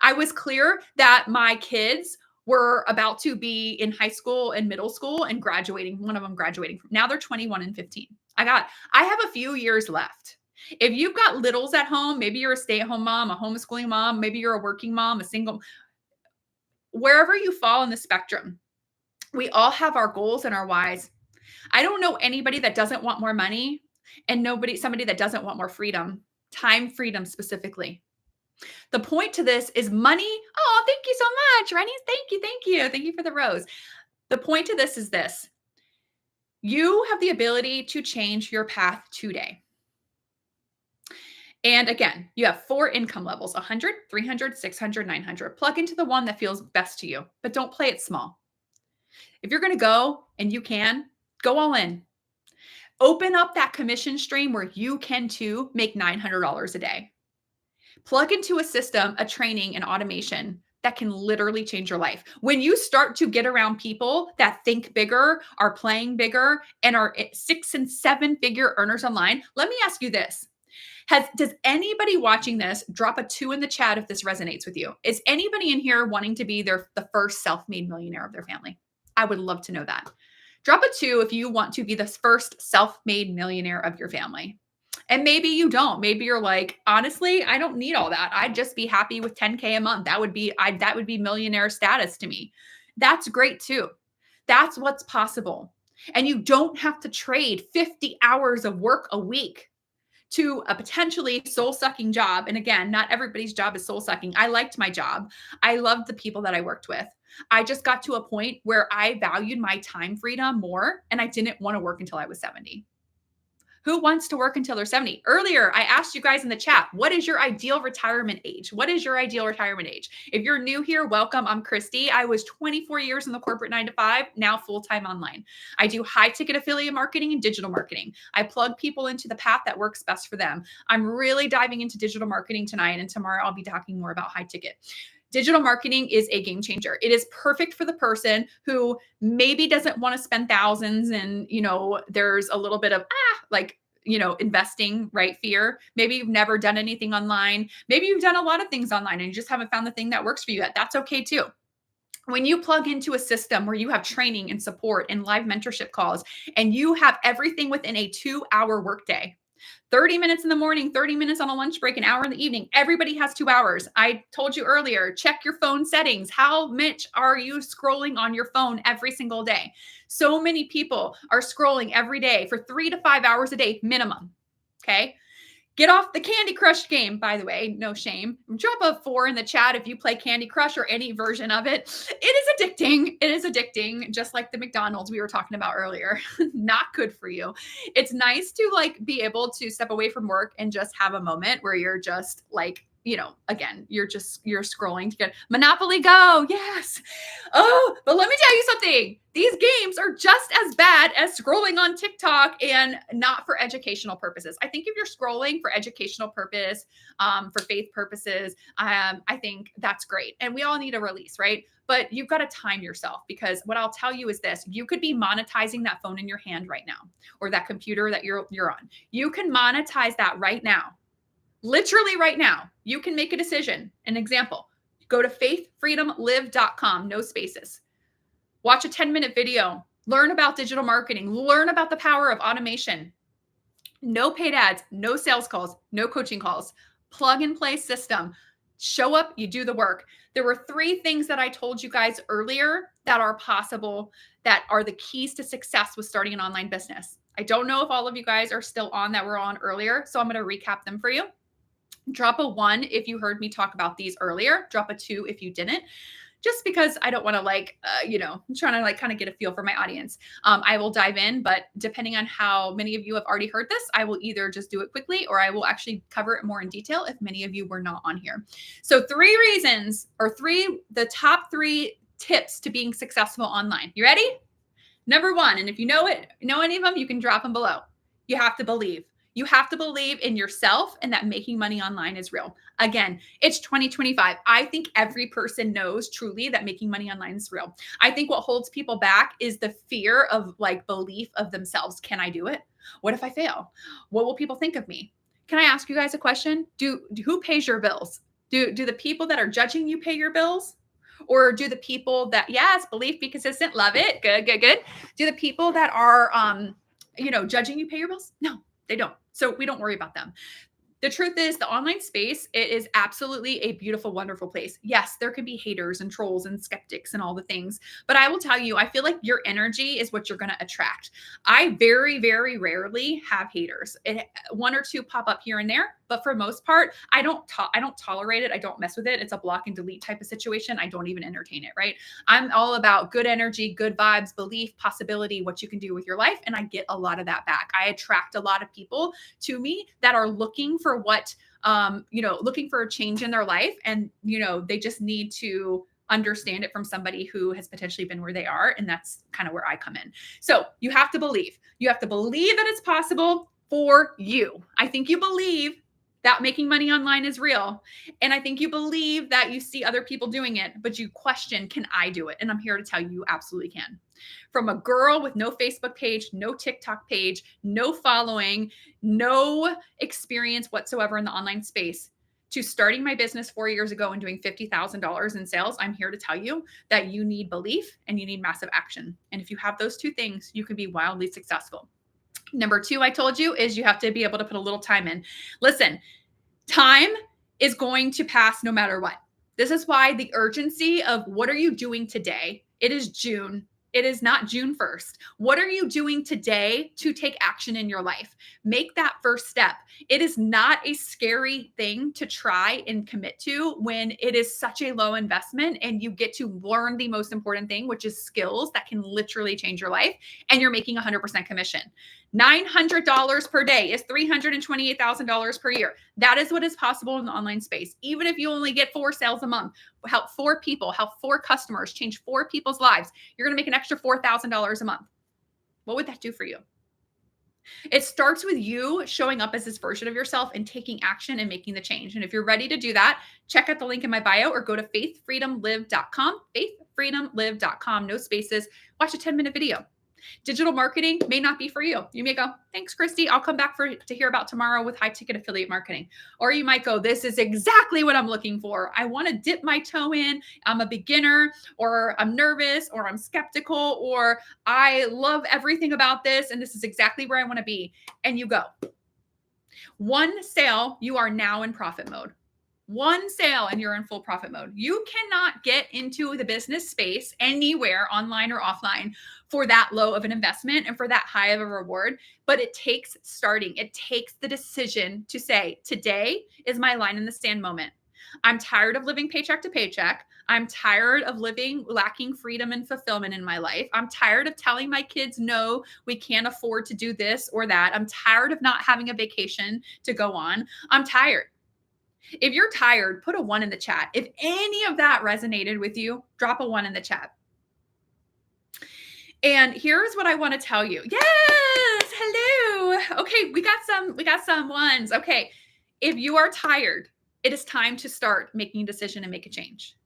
S1: I was clear that my kids were about to be in high school and middle school and graduating. One of them graduating. Now they're 21 and 15. I have a few years left. If you've got littles at home, maybe you're a stay-at-home mom, a homeschooling mom, maybe you're a working mom, a single, wherever you fall in the spectrum, we all have our goals and our whys. I don't know anybody that doesn't want more money and somebody that doesn't want more freedom, time freedom specifically. The point to this is money. Oh, thank you so much, Rennie. Thank you. Thank you. Thank you for the rose. The point to this is this. You have the ability to change your path today. And again, you have 4 income levels, 100, 300, 600, 900. Plug into the one that feels best to you, but don't play it small. If you're going to go and you can, go all in. Open up that commission stream where you can too make $900 a day. Plug into a system, a training, and automation that can literally change your life. When you start to get around people that think bigger, are playing bigger, and are 6 and 7 figure earners online, let me ask you this. Does anybody watching this drop a 2 in the chat if this resonates with you? Is anybody in here wanting to be the first self-made millionaire of their family? I would love to know that. Drop a 2 if you want to be the first self-made millionaire of your family. And maybe you don't. Maybe you're like, honestly, I don't need all that. I'd just be happy with 10K a month. That would be millionaire status to me. That's great too. That's what's possible. And you don't have to trade 50 hours of work a week to a potentially soul-sucking job. And again, not everybody's job is soul-sucking. I liked my job. I loved the people that I worked with. I just got to a point where I valued my time freedom more, and I didn't want to work until I was 70. Who wants to work until they're 70? Earlier, I asked you guys in the chat, what is your ideal retirement age? What is your ideal retirement age? If you're new here, welcome. I'm Christy. I was 24 years in the corporate 9 to 5, now full-time online. I do high-ticket affiliate marketing and digital marketing. I plug people into the path that works best for them. I'm really diving into digital marketing tonight, and tomorrow I'll be talking more about high-ticket. Digital marketing is a game changer. It is perfect for the person who maybe doesn't want to spend thousands and, there's a little bit of, investing, right? Fear. Maybe you've never done anything online. Maybe you've done a lot of things online and you just haven't found the thing that works for you yet. That's okay too. When you plug into a system where you have training and support and live mentorship calls, and you have everything within a 2-hour workday, 30 minutes in the morning, 30 minutes on a lunch break, an hour in the evening. Everybody has 2 hours. I told you earlier, check your phone settings. How much are you scrolling on your phone every single day? So many people are scrolling every day for 3 to 5 hours a day minimum. Okay. Get off the Candy Crush game, by the way, no shame. Drop a 4 in the chat if you play Candy Crush or any version of it. It is addicting. It is addicting, just like the McDonald's we were talking about earlier. Not good for you. It's nice to like be able to step away from work and just have a moment where you're just like, again, you're scrolling to get Monopoly Go. Yes. Oh, but let me tell you something. These games are just as bad as scrolling on TikTok and not for educational purposes. I think if you're scrolling for educational purpose, for faith purposes, I think that's great. And we all need a release, right? But you've got to time yourself, because what I'll tell you is this: you could be monetizing that phone in your hand right now, or that computer that you're on. You can monetize that right now. Literally right now, you can make a decision. An example, go to faithfreedomlive.com, no spaces. Watch a 10-minute video, learn about digital marketing, learn about the power of automation. No paid ads, no sales calls, no coaching calls, plug and play system. Show up, you do the work. There were 3 things that I told you guys earlier that are possible, that are the keys to success with starting an online business. I don't know if all of you guys are still on that were on earlier, so I'm going to recap them for you. Drop a 1 if you heard me talk about these earlier. Drop a 2 if you didn't. Just because I don't want to I'm trying to kind of get a feel for my audience. I will dive in, but depending on how many of you have already heard this, I will either just do it quickly, or I will actually cover it more in detail if many of you were not on here. So 3 reasons, or the top 3 tips to being successful online. You ready? Number 1, and if you know any of them, you can drop them below. You have to believe. You have to believe in yourself and that making money online is real. Again, it's 2025. I think every person knows truly that making money online is real. I think what holds people back is the fear of belief of themselves. Can I do it? What if I fail? What will people think of me? Can I ask you guys a question? Who pays your bills? Do the people that are judging you pay your bills? Or do the people that, yes, belief, be consistent, love it, good. Do the people that are, judging you pay your bills? No, they don't. So we don't worry about them. The truth is, the online space, it is absolutely a beautiful, wonderful place. Yes, there can be haters and trolls and skeptics and all the things, but I will tell you, I feel like your energy is what you're going to attract. I very, very rarely have haters. 1 or 2 pop up here and there, but for most part, I don't tolerate it. I don't mess with it. It's a block and delete type of situation. I don't even entertain it, right? I'm all about good energy, good vibes, belief, possibility, what you can do with your life. And I get a lot of that back. I attract a lot of people to me that are looking for looking for a change in their life. And, they just need to understand it from somebody who has potentially been where they are. And that's kind of where I come in. So you have to believe. You have to believe that it's possible for you. I think you believe that making money online is real. And I think you believe that you see other people doing it, but you question, can I do it? And I'm here to tell you, you absolutely can. From a girl with no Facebook page, no TikTok page, no following, no experience whatsoever in the online space, to starting my business 4 years ago and doing $50,000 in sales, I'm here to tell you that you need belief and you need massive action. And if you have those 2 things, you can be wildly successful. Number 2, I told you, is you have to be able to put a little time in. Listen, time is going to pass no matter what. This is why the urgency of what are you doing today? It is June. It is not June 1st. What are you doing today to take action in your life? Make that first step. It is not a scary thing to try and commit to when it is such a low investment and you get to learn the most important thing, which is skills that can literally change your life, and you're making 100% commission. $900 per day is $328,000 per year. That is what is possible in the online space. Even if you only get 4 sales a month, help 4 people, help 4 customers, change 4 people's lives, you're going to make an extra $4,000 a month. What would that do for you? It starts with you showing up as this version of yourself and taking action and making the change. And if you're ready to do that, check out the link in my bio or go to faithfreedomlive.com, faithfreedomlive.com, no spaces. Watch a 10-minute video. Digital marketing may not be for you. You may go, thanks, Christy. I'll come back to hear about tomorrow with high ticket affiliate marketing. Or you might go, this is exactly what I'm looking for. I want to dip my toe in. I'm a beginner, or I'm nervous, or I'm skeptical, or I love everything about this, and this is exactly where I want to be. And you go. One sale, you are now in profit mode. One sale and you're in full profit mode. You cannot get into the business space anywhere, online or offline, for that low of an investment and for that high of a reward. But it takes starting. It takes the decision to say, today is my line in the sand moment. I'm tired of living paycheck to paycheck. I'm tired of living lacking freedom and fulfillment in my life. I'm tired of telling my kids, no, we can't afford to do this or that. I'm tired of not having a vacation to go on. I'm tired. If you're tired, put a 1 in the chat. If any of that resonated with you, drop a 1 in the chat. And here's what I want to tell you. Yes, hello. Okay, we got some ones. Okay. If you are tired, it is time to start making a decision and make a change.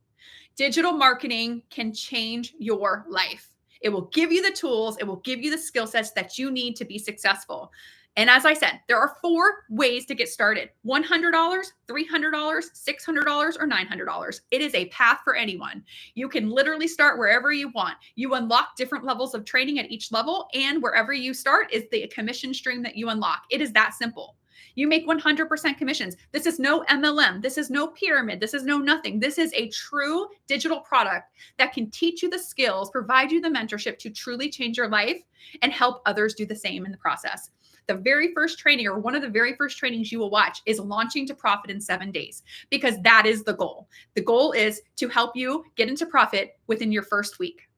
S1: Digital marketing can change your life. It will give you the tools, it will give you the skill sets that you need to be successful. And as I said, there are 4 ways to get started: $100, $300, $600, or $900. It is a path for anyone. You can literally start wherever you want. You unlock different levels of training at each level, and wherever you start is the commission stream that you unlock. It is that simple. You make 100% commissions. This is no MLM. This is no pyramid. This is no nothing. This is a true digital product that can teach you the skills, provide you the mentorship to truly change your life and help others do the same in the process. The very first training, or one of the very first trainings you will watch, is Launching to Profit in 7 days, because that is the goal. The goal is to help you get into profit within your first week.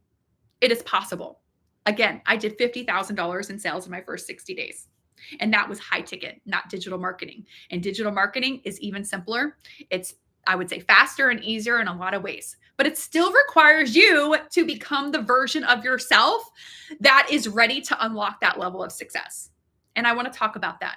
S1: It is possible. Again, I did $50,000 in sales in my first 60 days. And that was high ticket, not digital marketing. And digital marketing is even simpler. It's, I would say, faster and easier in a lot of ways, but it still requires you to become the version of yourself that is ready to unlock that level of success. And I want to talk about that.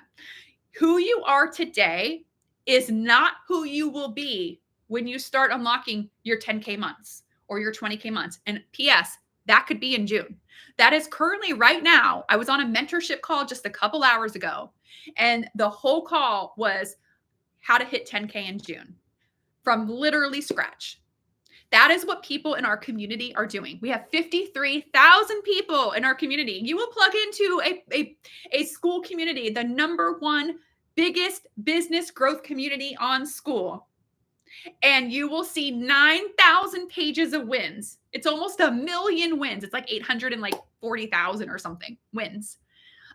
S1: Who you are today is not who you will be when you start unlocking your 10K months or your 20K months. And PS, that could be in June. That is currently right now. I was on a mentorship call just a couple hours ago, and the whole call was how to hit 10K in June from literally scratch. That is what people in our community are doing. We have 53,000 people in our community. You will plug into a school community, the #1 biggest business growth community on school, and you will see 9,000 pages of wins. It's almost 1 million wins. It's like 840,000 or something wins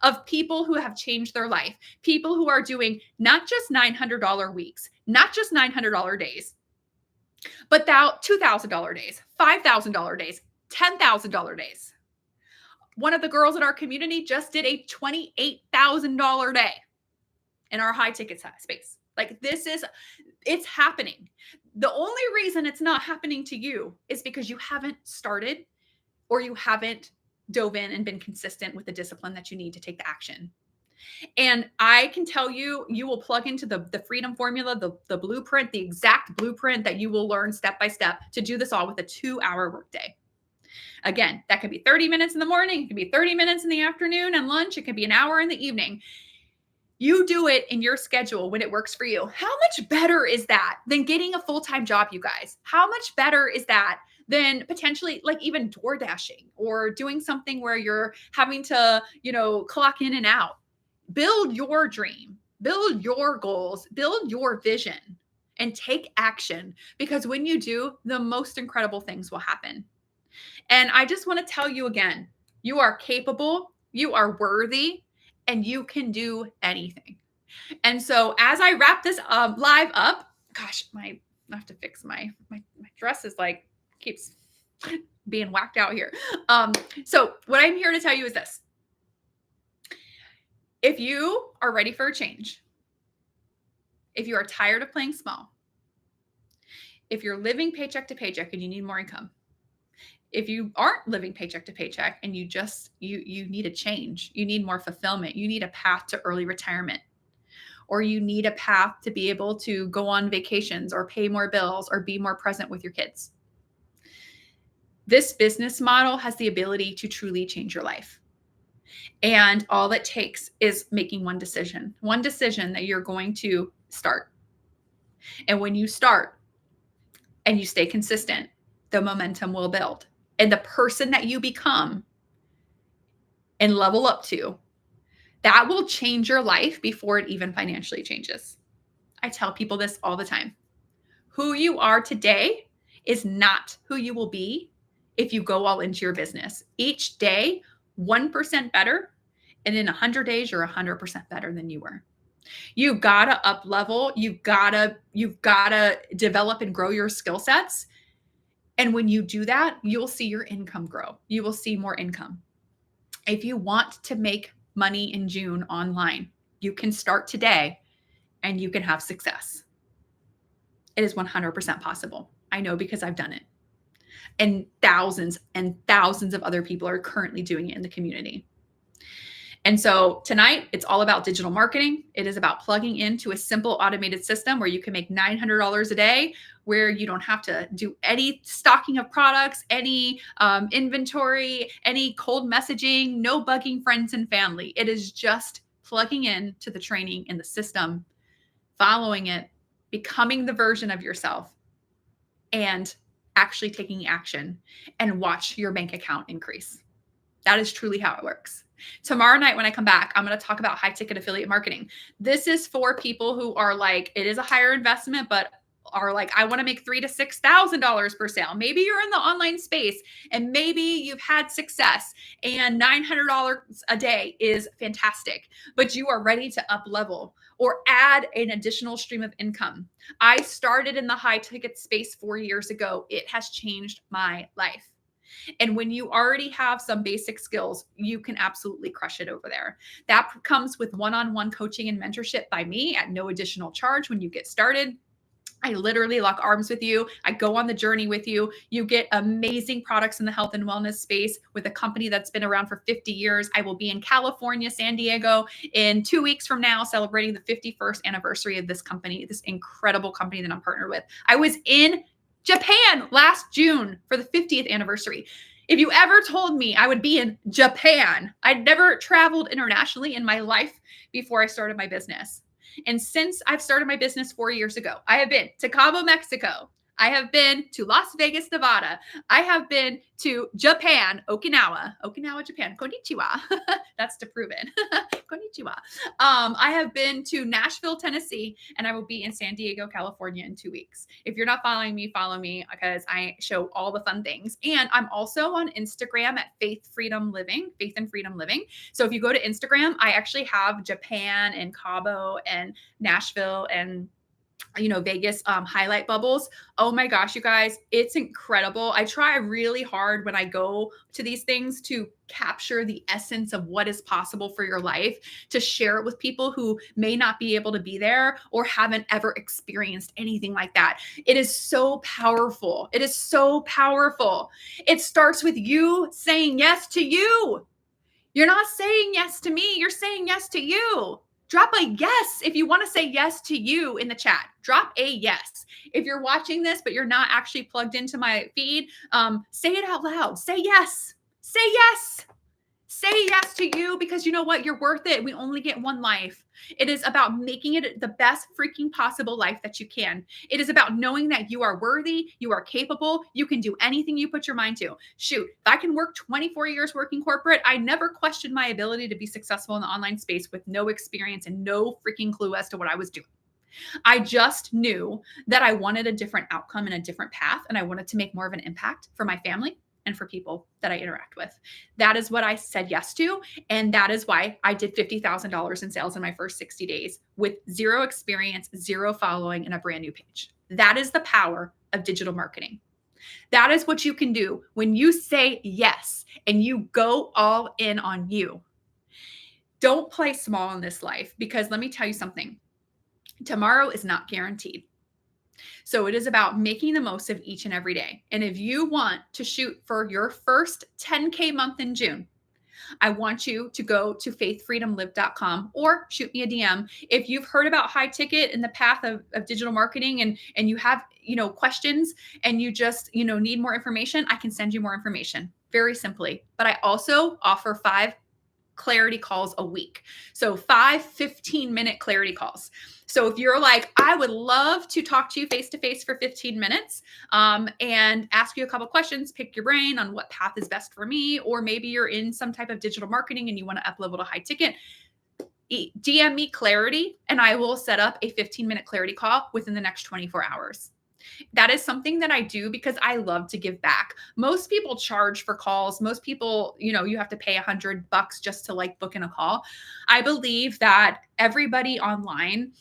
S1: of people who have changed their life. People who are doing not just $900 weeks, not just $900 days, but now $2,000 days, $5,000 days, $10,000 days. One of the girls in our community just did a $28,000 day in our high ticket space. Like, it's happening. The only reason it's not happening to you is because you haven't started, or you haven't dove in and been consistent with the discipline that you need to take the action. And I can tell you, you will plug into the freedom formula, the blueprint, the exact blueprint that you will learn step by step to do this all with a 2-hour workday. Again, that could be 30 minutes in the morning. It could be 30 minutes in the afternoon and lunch. It could be an hour in the evening. You do it in your schedule when it works for you. How much better is that than getting a full-time job, you guys? How much better is that than potentially like even door dashing or doing something where you're having to, clock in and out? Build your dream, build your goals, build your vision, and take action, because when you do, the most incredible things will happen. And I just want to tell you again, you are capable, you are worthy, and you can do anything. And so as I wrap this live up, gosh, I have to fix my dress is like keeps being whacked out here. So what I'm here to tell you is this. If you are ready for a change, if you are tired of playing small, if you're living paycheck to paycheck and you need more income, if you aren't living paycheck to paycheck and you need a change, you need more fulfillment, you need a path to early retirement, or you need a path to be able to go on vacations or pay more bills or be more present with your kids. This business model has the ability to truly change your life. And all it takes is making one decision that you're going to start. And when you start and you stay consistent, the momentum will build. And the person that you become and level up to That will change your life before it even financially changes. I tell people this all the time. Who you are today is not who you will be if you go all into your business. Each day, 1% better, and in 100 days, you're 100% better than you were. You gotta up level. You've gotta develop and grow your skill sets. And when you do that, you'll see your income grow. You will see more income. If you want to make money in June online, you can start today and you can have success. It is 100% possible. I know because I've done it. And thousands of other people are currently doing it in the community. And so tonight, it's all about digital marketing. It is about plugging into a simple automated system where you can make $900 a day, where you don't have to do any stocking of products, any inventory, any cold messaging, no bugging friends and family. It is just plugging in to the training in the system, following it, becoming the version of yourself, and actually taking action, and watch your bank account increase. That is truly how it works. Tomorrow night when I come back, I'm going to talk about high ticket affiliate marketing. This is for people who are like, it is a higher investment, but are like, I want to make $3,000 to $6,000 per sale. Maybe you're in the online space and maybe you've had success and $900 a day is fantastic, but you are ready to up level or add an additional stream of income. I started in the high ticket space 4 years ago. It has changed my life. And when you already have some basic skills, you can absolutely crush it over there. That comes with one-on-one coaching and mentorship by me at no additional charge when you get started. I literally lock arms with you. I go on the journey with you. You get amazing products in the health and wellness space with a company that's been around for 50 years. I will be in California, San Diego in 2 weeks from now, celebrating the 51st anniversary of this company, this incredible company that I'm partnered with. I was in Japan last June for the 50th anniversary. If you ever told me I would be in Japan, I'd never traveled internationally in my life before I started my business. And since I've started my business 4 years ago, I have been to Cabo, Mexico. I have been to Las Vegas, Nevada. I have been to Japan, Okinawa, Japan. Konnichiwa. That's to prove it. Konnichiwa. I have been to Nashville, Tennessee, and I will be in San Diego, California in 2 weeks. If you're not following me, follow me because I show all the fun things. And I'm also on Instagram at Faith and Freedom Living. So if you go to Instagram, I actually have Japan and Cabo and Nashville and Vegas highlight bubbles. Oh my gosh, you guys, it's incredible. I try really hard when I go to these things to capture the essence of what is possible for your life, to share it with people who may not be able to be there or haven't ever experienced anything like that. It is so powerful. It is so powerful. It starts with you saying yes to you. You're not saying yes to me. You're saying yes to you. Drop a yes if you want to say yes to you in the chat. Drop a yes. If you're watching this, but you're not actually plugged into my feed, say it out loud. Say yes. Say yes. Say yes to you because you know what? You're worth it. We only get one life. It is about making it the best freaking possible life that you can. It is about knowing that you are worthy, you are capable, you can do anything you put your mind to. Shoot, if I can work 24 years working corporate, I never questioned my ability to be successful in the online space with no experience and no freaking clue as to what I was doing. I just knew that I wanted a different outcome and a different path, and I wanted to make more of an impact for my family and for people that I interact with. That is what I said yes to. And that is why I did $50,000 in sales in my first 60 days with zero experience, zero following, and a brand new page. That is the power of digital marketing. That is what you can do when you say yes and you go all in on you. Don't play small in this life because let me tell you something. Tomorrow is not guaranteed. So it is about making the most of each and every day. And if you want to shoot for your first 10K month in June, I want you to go to faithfreedomlive.com or shoot me a DM. If you've heard about high ticket in the path of digital marketing and you have, questions and you just, need more information, I can send you more information very simply. But I also offer 5 clarity calls a week. So 5 15-minute clarity calls. So if you're like, I would love to talk to you face-to-face for 15 minutes and ask you a couple questions, pick your brain on what path is best for me, or maybe you're in some type of digital marketing and you want to up level to high ticket, DM me clarity and I will set up a 15-minute clarity call within the next 24 hours. That is something that I do because I love to give back. Most people charge for calls. Most people, you have to pay $100 just to like book in a call. I believe that everybody online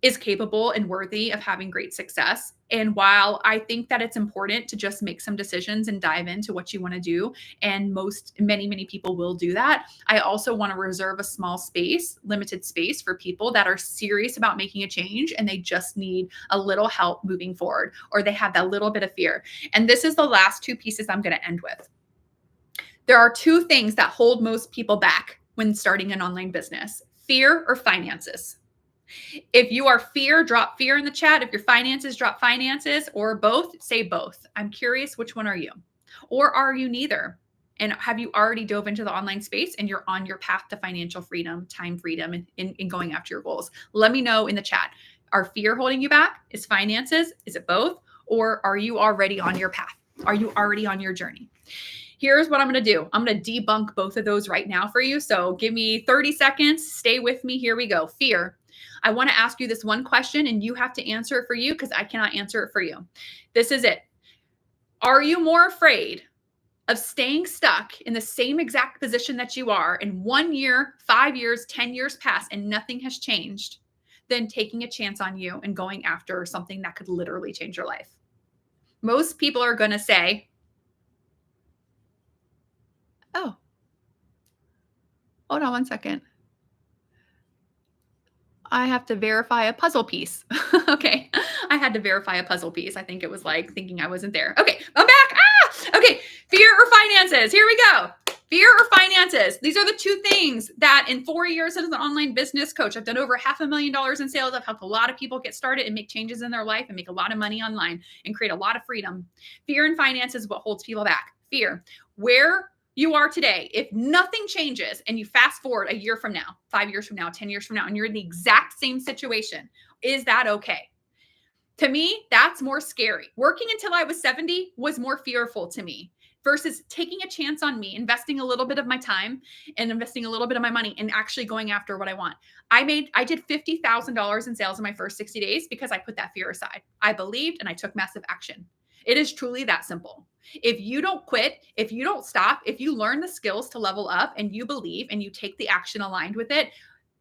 S1: is capable and worthy of having great success. And while I think that it's important to just make some decisions and dive into what you want to do, and many people will do that, I also want to reserve a small space, limited space for people that are serious about making a change and they just need a little help moving forward, or they have that little bit of fear. And this is the last two pieces I'm going to end with. There are two things that hold most people back when starting an online business: fear or finances. If you are fear, drop fear in the chat. If your finances, drop finances, or both, say both. I'm curious, which one are you? Or are you neither? And have you already dove into the online space and you're on your path to financial freedom, time freedom, and in going after your goals? Let me know in the chat. Are fear holding you back? Is finances? Is it both? Or are you already on your path? Are you already on your journey? Here's what I'm going to do. I'm going to debunk both of those right now for you. So give me 30 seconds. Stay with me. Here we go. Fear. I want to ask you this one question and you have to answer it for you because I cannot answer it for you. This is it. Are you more afraid of staying stuck in the same exact position that you are in 1 year, 5 years, 10 years past, and nothing has changed, than taking a chance on you and going after something that could literally change your life? Most people are going to say, oh, hold on one second. I have to verify a puzzle piece. Okay. I had to verify a puzzle piece. I think it was like thinking I wasn't there. Okay. I'm back. Okay. Fear or finances. Here we go. Fear or finances. These are the two things that in 4 years as an online business coach, I've done over $500,000 in sales. I've helped a lot of people get started and make changes in their life and make a lot of money online and create a lot of freedom. Fear and finances is what holds people back. Fear. Where you are today, if nothing changes and you fast forward a year from now, 5 years from now, 10 years from now, and you're in the exact same situation, is that okay? To me, that's more scary. Working until I was 70 was more fearful to me versus taking a chance on me, investing a little bit of my time and investing a little bit of my money and actually going after what I want. I did $50,000 in sales in my first 60 days because I put that fear aside. I believed and I took massive action. It is truly that simple. If you don't quit, if you don't stop, if you learn the skills to level up and you believe and you take the action aligned with it,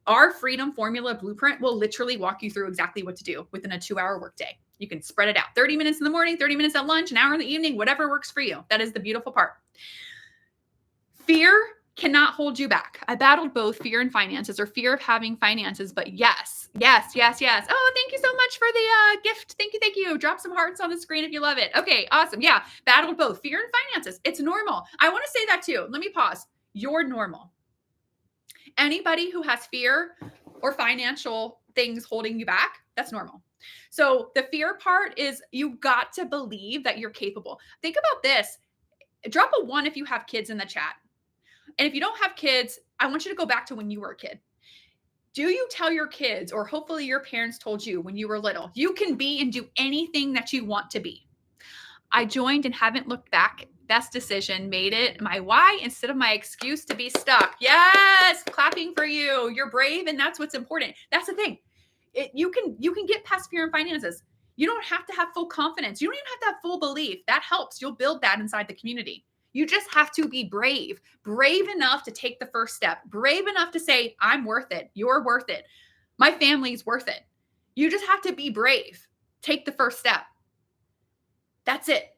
S1: our freedom formula blueprint will literally walk you through exactly what to do within a 2-hour workday. You can spread it out 30 minutes in the morning, 30 minutes at lunch, an hour in the evening, whatever works for you. That is the beautiful part. Fear cannot hold you back. I battled both fear and finances, or fear of having finances, but yes. Oh, thank you so much for the gift. Thank you. Drop some hearts on the screen if you love it. Okay, awesome. Yeah, battled both fear and finances. It's normal. I want to say that too. Let me pause. You're normal. Anybody who has fear or financial things holding you back, that's normal. So the fear part is you got to believe that you're capable. Think about this. Drop a 1 if you have kids in the chat. And if you don't have kids, I want you to go back to when you were a kid. Do you tell your kids, or hopefully your parents told you when you were little, you can be and do anything that you want to be? I joined and haven't looked back. Best decision, made it my why instead of my excuse to be stuck. Yes, clapping for you. You're brave, and that's what's important. That's the thing. You can get past fear and finances. You don't have to have full confidence. You don't even have to have full belief. That helps. You'll build that inside the community. You just have to be brave enough to take the first step, brave enough to say, I'm worth it. You're worth it. My family's worth it. You just have to be brave. Take the first step. That's it.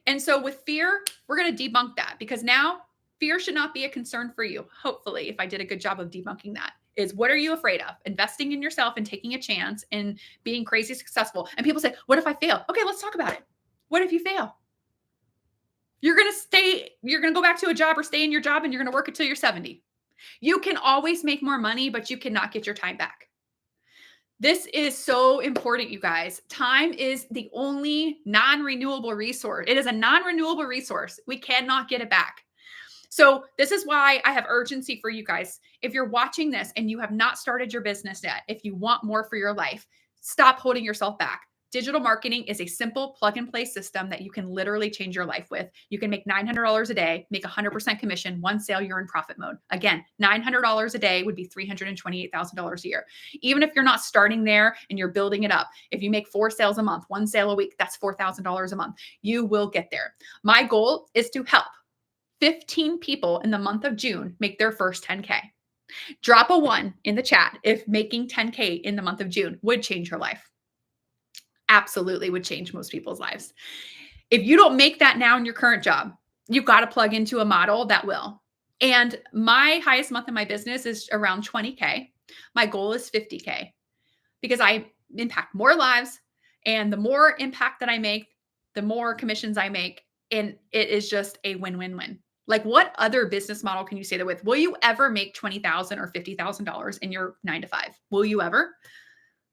S1: And so with fear, we're going to debunk that, because now fear should not be a concern for you. Hopefully, if I did a good job of debunking that, is what are you afraid of? Investing in yourself and taking a chance and being crazy successful. And people say, what if I fail? Okay, let's talk about it. What if you fail? You're going to go back to a job or stay in your job and you're going to work until you're 70. You can always make more money, but you cannot get your time back. This is so important, you guys. Time is the only non-renewable resource. It is a non-renewable resource. We cannot get it back. So this is why I have urgency for you guys. If you're watching this and you have not started your business yet, if you want more for your life, stop holding yourself back. Digital marketing is a simple plug and play system that you can literally change your life with. You can make $900 a day, make 100% commission, one sale, you're in profit mode. Again, $900 a day would be $328,000 a year. Even if you're not starting there and you're building it up, if you make 4 sales a month, one sale a week, that's $4,000 a month. You will get there. My goal is to help 15 people in the month of June make their first 10K. Drop a 1 in the chat if making 10K in the month of June would change your life. Absolutely would change most people's lives. If you don't make that now in your current job, you've got to plug into a model that will. And my highest month in my business is around 20K. My goal is 50K because I impact more lives. And the more impact that I make, the more commissions I make. And it is just a win-win-win. Like, what other business model can you say that with? Will you ever make $20,000 or $50,000 in your 9 to 5? Will you ever?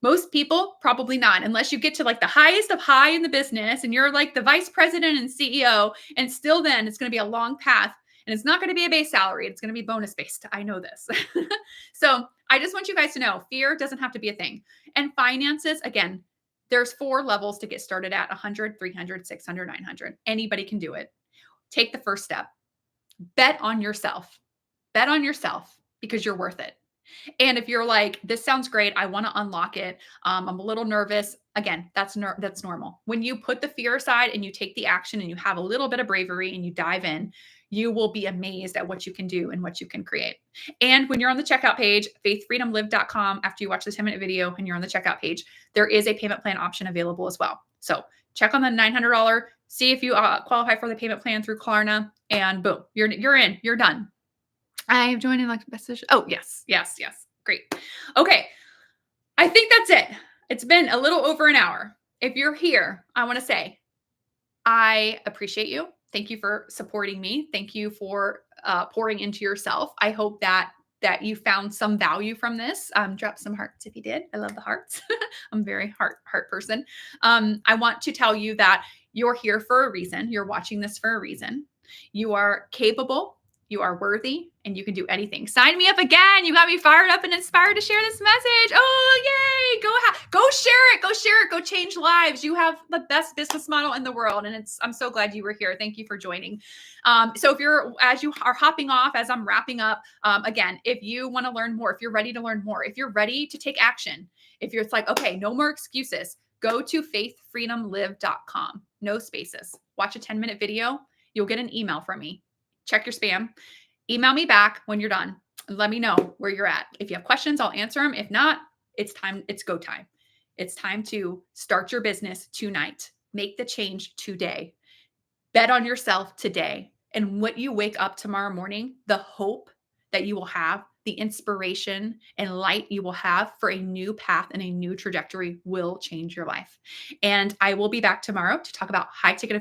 S1: Most people, probably not, unless you get to like the highest of high in the business and you're like the vice president and CEO. And still then it's going to be a long path and it's not going to be a base salary. It's going to be bonus based. I know this. So I just want you guys to know fear doesn't have to be a thing. And finances, again, there's 4 levels to get started at 100, 300, 600, 900. Anybody can do it. Take the first step. Bet on yourself. Bet on yourself because you're worth it. And if you're like, this sounds great, I want to unlock it. I'm a little nervous. Again, that's normal. When you put the fear aside and you take the action and you have a little bit of bravery and you dive in, you will be amazed at what you can do and what you can create. And when you're on the checkout page, faithfreedomlive.com, after you watch the 10-minute video and you're on the checkout page, there is a payment plan option available as well. So check on the $900, see if you qualify for the payment plan through Klarna, and boom, you're in, you're done. I'm joining like message. Oh, yes. Great. Okay. I think that's it. It's been a little over an hour. If you're here, I want to say, I appreciate you. Thank you for supporting me. Thank you for pouring into yourself. I hope that you found some value from this. Drop some hearts if you did. I love the hearts. I'm a very heart person. I want to tell you that you're here for a reason. You're watching this for a reason. You are capable. You are worthy and you can do anything. Sign me up again. You got me fired up and inspired to share this message. Oh, yay. Go share it. Go share it. Go change lives. You have the best business model in the world. And I'm so glad you were here. Thank you for joining. So as you are hopping off, as I'm wrapping up, again, if you want to learn more, if you're ready to learn more, if you're ready to take action, if you're like, okay, no more excuses, go to faithfreedomlive.com. No spaces. Watch a 10-minute video. You'll get an email from me. Check your spam. Email me back when you're done and let me know where you're at. If you have questions, I'll answer them. If not, it's time. It's go time. It's time to start your business tonight. Make the change today. Bet on yourself today. And what you wake up tomorrow morning, the hope that you will have, the inspiration and light you will have for a new path and a new trajectory will change your life. And I will be back tomorrow to talk about high ticket